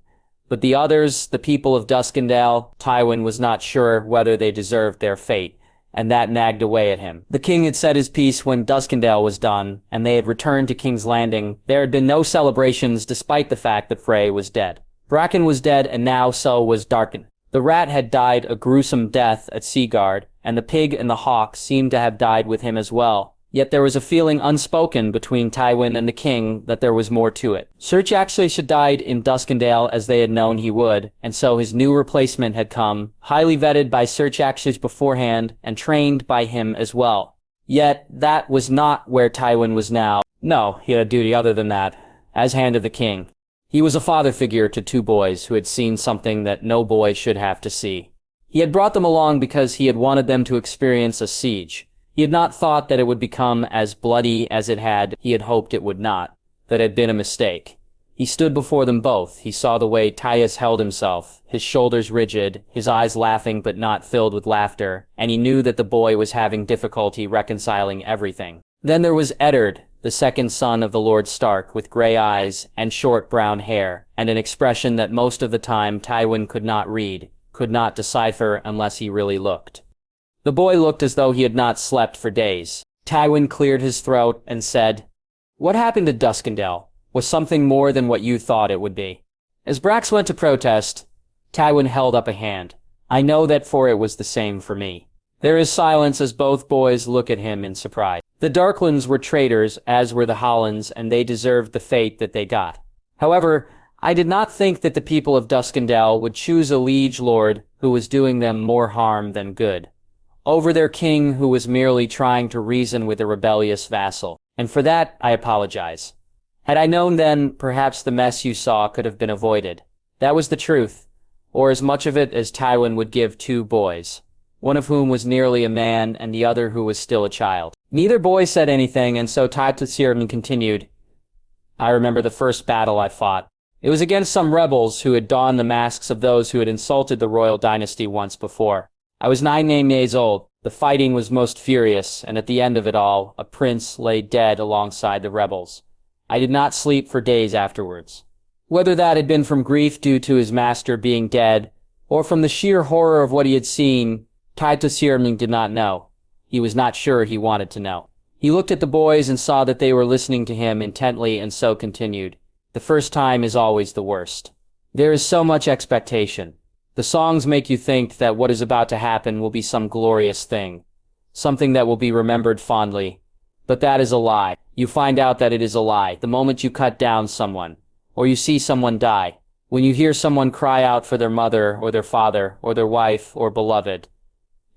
S2: But the others, the people of Duskendale, Tywin was not sure whether they deserved their fate, and that nagged away at him. The king had said his piece when Duskendale was done, and they had returned to King's Landing. There had been no celebrations despite the fact that Frey was dead. Bracken was dead, and now so was Darken. The rat had died a gruesome death at Seaguard, and the pig and the hawk seemed to have died with him as well. Yet there was a feeling unspoken between Tywin and the king that there was more to it. Ser Jaxlius had died in Duskendale as they had known he would, and so his new replacement had come, highly vetted by Ser Jaxlius beforehand and trained by him as well. Yet that was not where Tywin was now. No, he had a duty other than that, as Hand of the King. He was a father figure to two boys who had seen something that no boy should have to see. He had brought them along because he had wanted them to experience a siege. He had not thought that it would become as bloody as it had. He had hoped it would not. That had been a mistake. He stood before them both. He saw the way Tyus held himself, his shoulders rigid, his eyes laughing but not filled with laughter, and he knew that the boy was having difficulty reconciling everything. Then there was Eddard, the second son of the Lord Stark, with gray eyes and short brown hair, and an expression that most of the time Tywin could not read, could not decipher unless he really looked. The boy looked as though he had not slept for days. Tywin cleared his throat and said, What happened to Duskendale was something more than what you thought it would be. As Brax went to protest, Tywin held up a hand. I know that for it was the same for me. There is silence as both boys look at him in surprise. The Darklands were traitors, as were the Hollands, and they deserved the fate that they got. However, I did not think that the people of Duskendale would choose a liege lord who was doing them more harm than good, over their king who was merely trying to reason with a rebellious vassal. And for that, I apologize. Had I known then, perhaps the mess you saw could have been avoided. That was the truth, or as much of it as Tywin would give two boys, one of whom was nearly a man and the other who was still a child. Neither boy said anything, and so Tytus continued, I remember the first battle I fought. It was against some rebels who had donned the masks of those who had insulted the royal dynasty once before. I was 9 days old. The fighting was most furious, and at the end of it all, a prince lay dead alongside the rebels. I did not sleep for days afterwards. Whether that had been from grief due to his master being dead, or from the sheer horror of what he had seen, Titus did not know. He was not sure he wanted to know. He looked at the boys and saw that they were listening to him intently, and so continued. The first time is always the worst. There is so much expectation. The songs make you think that what is about to happen will be some glorious thing, something that will be remembered fondly. But that is a lie. You find out that it is a lie the moment you cut down someone, or you see someone die. When you hear someone cry out for their mother or their father or their wife or beloved,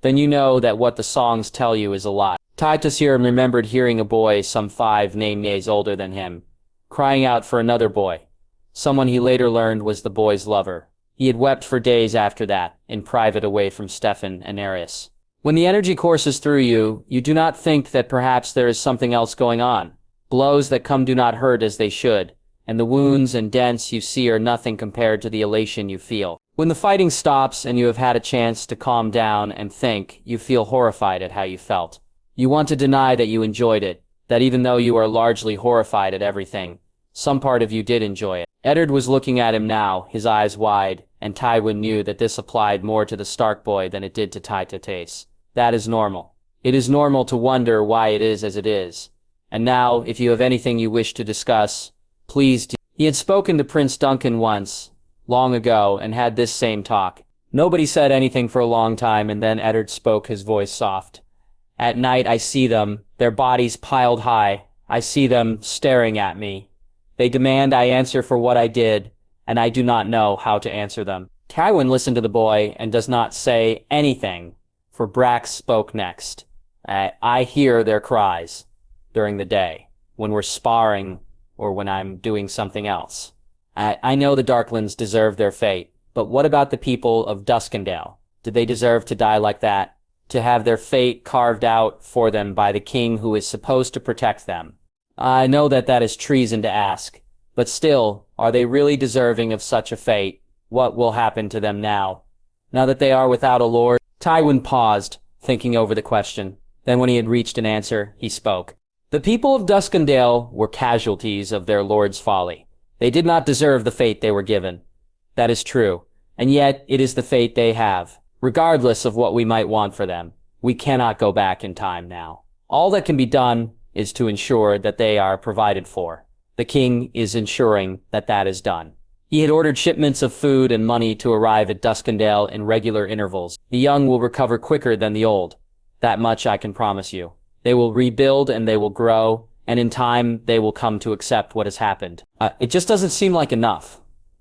S2: then you know that what the songs tell you is a lie. Titus remembered hearing a boy some 5 days older than him, crying out for another boy, someone he later learned was the boy's lover. He had wept for days after that, in private away from Stefan and Arius. When the energy courses through you, you do not think that perhaps there is something else going on. Blows that come do not hurt as they should, and the wounds and dents you see are nothing compared to the elation you feel. When the fighting stops and you have had a chance to calm down and think, you feel horrified at how you felt. You want to deny that you enjoyed it, that even though you are largely horrified at everything, some part of you did enjoy it. Eddard was looking at him now, his eyes wide, and Tywin knew that this applied more to the Stark boy than it did to Tytates. That is normal. It is normal to wonder why it is as it is. And now, if you have anything you wish to discuss, please do. He had spoken to Prince Duncan once, long ago, and had this same talk. Nobody said anything for a long time, and then Eddard spoke, his voice soft. At night I see them, their bodies piled high. I see them staring at me. They demand I answer for what I did, and I do not know how to answer them. Tywin listened to the boy and does not say anything, for Brax spoke next. I hear their cries during the day, when we're sparring or when I'm doing something else. I know the Darklands deserve their fate, but what about the people of Duskendale? Did they deserve to die like that? To have their fate carved out for them by the king who is supposed to protect them? I know that that is treason to ask, but still, are they really deserving of such a fate? What will happen to them now that they are without a lord? Tywin paused, thinking over the question. Then when he had reached an answer, he spoke. The people of Duskendale were casualties of their lord's folly. They did not deserve the fate they were given. That is true, and yet it is the fate they have. Regardless of what we might want for them, we cannot go back in time now. All that can be done is to ensure that they are provided for. The king is ensuring that that is done. He had ordered shipments of food and money to arrive at Duskendale in regular intervals. The young will recover quicker than the old. That much I can promise you. They will rebuild and they will grow, and in time they will come to accept what has happened. It just doesn't seem like enough,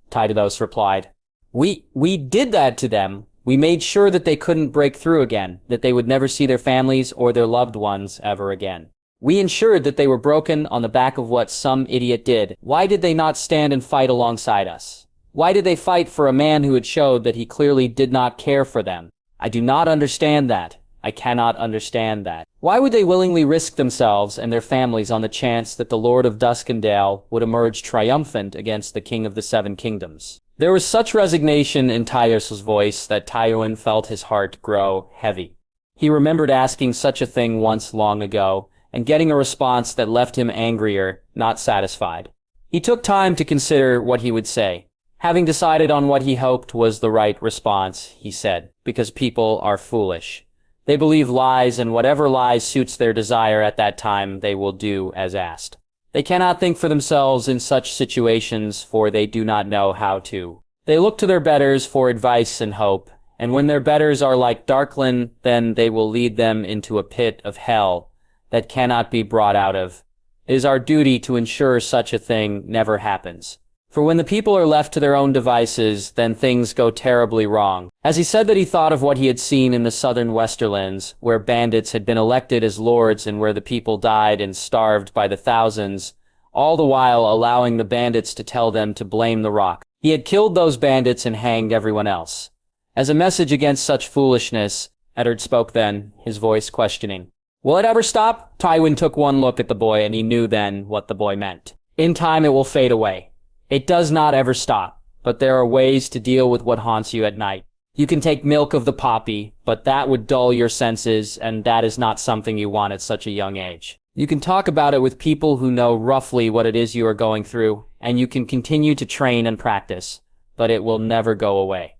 S2: Tydados replied. We did that to them. We made sure that they couldn't break through again, that they would never see their families or their loved ones ever again. We ensured that they were broken on the back of what some idiot did. Why did they not stand and fight alongside us? Why did they fight for a man who had showed that he clearly did not care for them? I do not understand that. I cannot understand that. Why would they willingly risk themselves and their families on the chance that the Lord of Duskendale would emerge triumphant against the King of the Seven Kingdoms? There was such resignation in Tydaros' voice that Tywin felt his heart grow heavy. He remembered asking such a thing once long ago, and getting a response that left him angrier, not satisfied. He took time to consider what he would say. Having decided on what he hoped was the right response, he said, because people are foolish. They believe lies, and whatever lies suits their desire at that time, they will do as asked. They cannot think for themselves in such situations, for they do not know how to. They look to their betters for advice and hope, and when their betters are like Darklan, then they will lead them into a pit of hell that cannot be brought out of. It is our duty to ensure such a thing never happens. For when the people are left to their own devices, then things go terribly wrong. As he said that he thought of what he had seen in the southern Westerlands, where bandits had been elected as lords and where the people died and starved by the thousands, all the while allowing the bandits to tell them to blame the rock. He had killed those bandits and hanged everyone else. As a message against such foolishness, Eddard spoke then, his voice questioning. Will it ever stop? Tywin took one look at the boy, and he knew then what the boy meant. In time it will fade away. It does not ever stop, but there are ways to deal with what haunts you at night. You can take milk of the poppy, but that would dull your senses, and that is not something you want at such a young age. You can talk about it with people who know roughly what it is you are going through, and you can continue to train and practice, but it will never go away,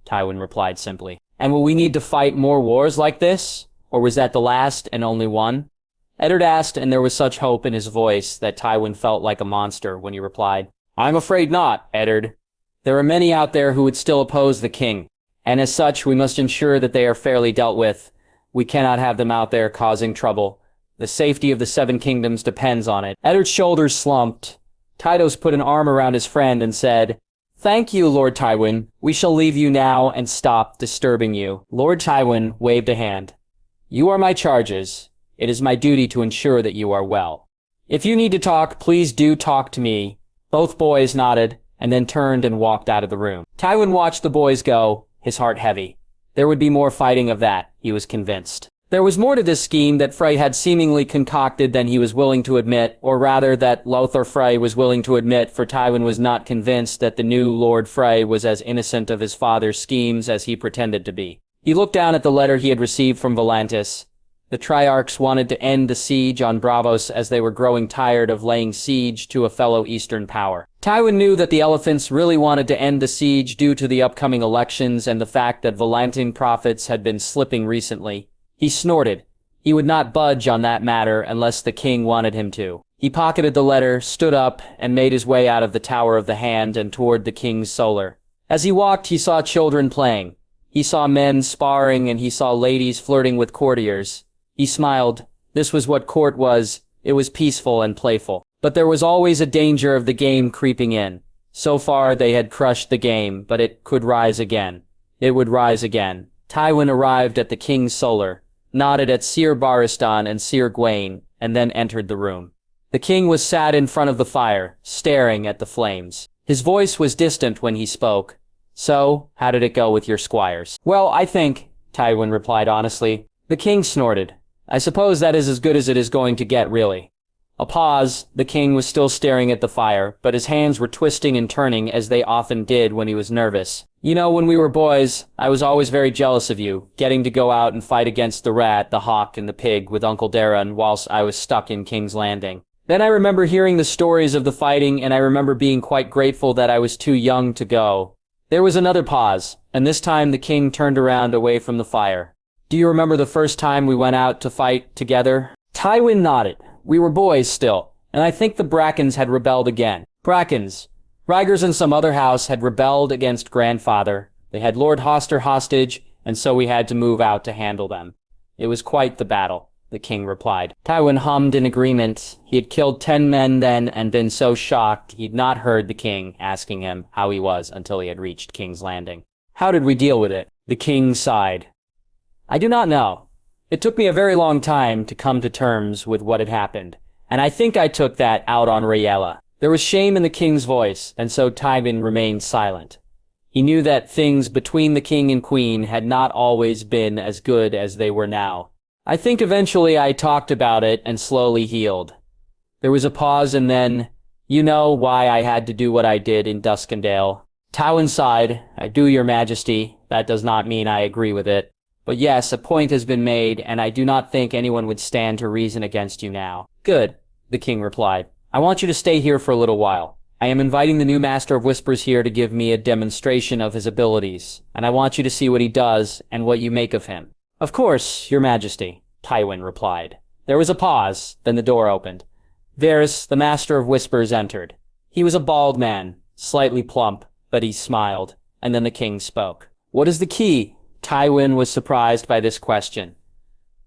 S2: Tywin replied simply. And will we need to fight more wars like this? Or was that the last and only one? Eddard asked, and there was such hope in his voice that Tywin felt like a monster when he replied, I'm afraid not, Eddard. There are many out there who would still oppose the king, and as such we must ensure that they are fairly dealt with. We cannot have them out there causing trouble. The safety of the Seven Kingdoms depends on it. Eddard's shoulders slumped. Tydaros put an arm around his friend and said, Thank you, Lord Tywin. We shall leave you now and stop disturbing you. Lord Tywin waved a hand. You are my charges. It is my duty to ensure that you are well. If you need to talk, please do talk to me. Both boys nodded, and then turned and walked out of the room. Tywin watched the boys go, his heart heavy. There would be more fighting of that, he was convinced. There was more to this scheme that Frey had seemingly concocted than he was willing to admit, or rather that Lothar Frey was willing to admit, for Tywin was not convinced that the new Lord Frey was as innocent of his father's schemes as he pretended to be. He looked down at the letter he had received from Volantis. The Triarchs wanted to end the siege on Braavos as they were growing tired of laying siege to a fellow Eastern power. Tywin knew that the Elephants really wanted to end the siege due to the upcoming elections and the fact that Volantin profits had been slipping recently. He snorted. He would not budge on that matter unless the king wanted him to. He pocketed the letter, stood up, and made his way out of the Tower of the Hand and toward the king's solar. As he walked, he saw children playing. He saw men sparring, and he saw ladies flirting with courtiers. He smiled. This was what court was. It was peaceful and playful. But there was always a danger of the game creeping in. So far, they had crushed the game, but it could rise again. It would rise again. Tywin arrived at the King's Solar, nodded at Sir Barristan and Sir Gawain, and then entered the room. The king was sat in front of the fire, staring at the flames. His voice was distant when he spoke. "So, how did it go with your squires?" "Well, I think," Tywin replied honestly. The king snorted. "I suppose that is as good as it is going to get, really." A pause. The king was still staring at the fire, but his hands were twisting and turning as they often did when he was nervous. "You know, when we were boys, I was always very jealous of you, getting to go out and fight against the rat, the hawk, and the pig with Uncle Darren whilst I was stuck in King's Landing. Then I remember hearing the stories of the fighting, and I remember being quite grateful that I was too young to go." There was another pause, and this time the king turned around away from the fire. "Do you remember the first time we went out to fight together?" Tywin nodded. "We were boys still, and I think the Brackens had rebelled again." Brackens. Rygers and some other house had rebelled against grandfather. They had Lord Hoster hostage, and so we had to move out to handle them. "It was quite the battle," the king replied. Tywin hummed in agreement. He had killed 10 men then and been so shocked he'd not heard the king asking him how he was until he had reached King's Landing. "How did we deal with it?" The king sighed. "I do not know. It took me a very long time to come to terms with what had happened, and I think I took that out on Rhaella." There was shame in the king's voice, and so Tywin remained silent. He knew that things between the king and queen had not always been as good as they were now. "I think eventually I talked about it and slowly healed." There was a pause, and then, "You know why I had to do what I did in Duskendale." Tywin sighed. "I do, your majesty. That does not mean I agree with it. But yes, a point has been made, and I do not think anyone would stand to reason against you now." "Good," the king replied. "I want you to stay here for a little while. I am inviting the new Master of Whispers here to give me a demonstration of his abilities, and I want you to see what he does and what you make of him." "Of course, your majesty," Tywin replied. There was a pause, then the door opened. Varys, the Master of Whispers, entered. He was a bald man, slightly plump, but he smiled, and then the king spoke. "What is the key?" Tywin was surprised by this question.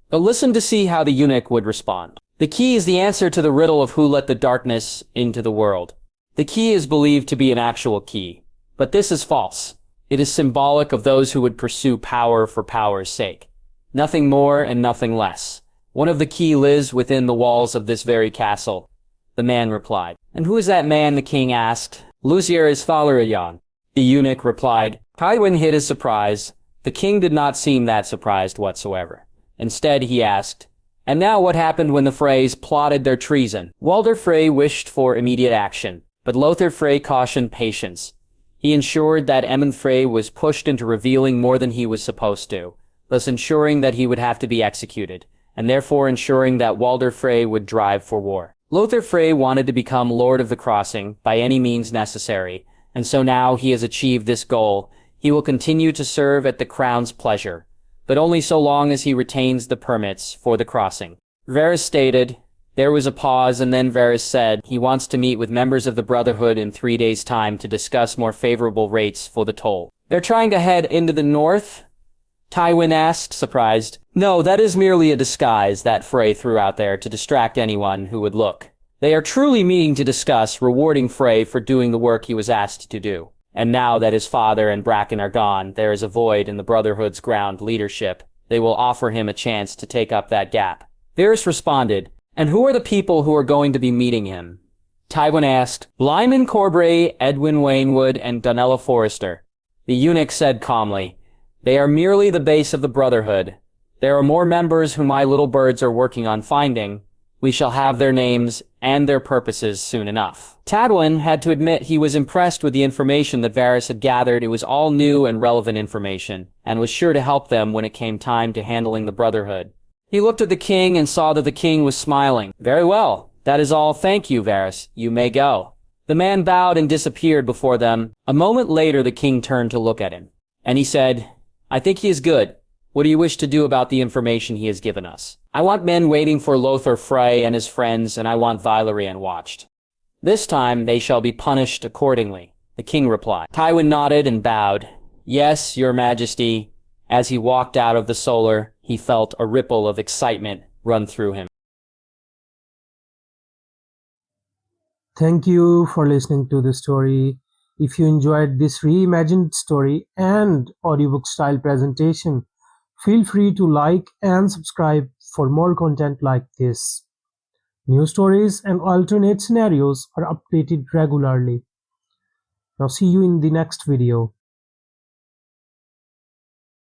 S2: But listen to see how the eunuch would respond. "The key is the answer to the riddle of who let the darkness into the world. The key is believed to be an actual key, but this is false. It is symbolic of those who would pursue power for power's sake. Nothing more and nothing less. One of the key lives within the walls of this very castle." The man replied. "And who is that man?" the king asked. "Lucier is Falerion," the eunuch replied. Tywin hid his surprise. The king did not seem that surprised whatsoever. Instead, he asked, "And now what happened when the Freys plotted their treason?" Walder Frey wished for immediate action, but Lothar Frey cautioned patience. He ensured that Emmon Frey was pushed into revealing more than he was supposed to, thus ensuring that he would have to be executed, and therefore ensuring that Walder Frey would drive for war. Lothar Frey wanted to become Lord of the Crossing by any means necessary, and so now he has achieved this goal. He will continue to serve at the crown's pleasure, but only so long as he retains the permits for the crossing. Varys stated. There was a pause, and then Varys said he wants to meet with members of the Brotherhood in 3 days' time to discuss more favorable rates for the toll. "They're trying to head into the north?" Tywin asked, surprised. "No, that is merely a disguise that Frey threw out there to distract anyone who would look. They are truly meeting to discuss rewarding Frey for doing the work he was asked to do. And now that his father and Bracken are gone, there is a void in the Brotherhood's ground leadership. They will offer him a chance to take up that gap." Varys responded, "And who are the people who are going to be meeting him?" Tywin asked. "Lyman Corbray, Edwin Waynwood, and Donella Forrester." The eunuch said calmly, "They are merely the base of the Brotherhood. There are more members whom my little birds are working on finding. We shall have their names and their purposes soon enough." Tywin had to admit he was impressed with the information that Varys had gathered. It was all new and relevant information, and was sure to help them when it came time to handling the Brotherhood. He looked at the king and saw that the king was smiling. "Very well. That is all. Thank you, Varys. You may go." The man bowed and disappeared before them. A moment later, the king turned to look at him, and he said, "I think he is good. What do you wish to do about the information he has given us?" "I want men waiting for Lothar Frey and his friends, and I want Valyrian watched. This time they shall be punished accordingly." the king replied. Tywin nodded and bowed. Yes, your majesty. As he walked out of the solar, he felt a ripple of excitement run through him.
S1: Thank you for listening to the story. If you enjoyed this reimagined story and audiobook style presentation, feel free to like and subscribe for more content like this. New stories and alternate scenarios are updated regularly. Now see you in the next video.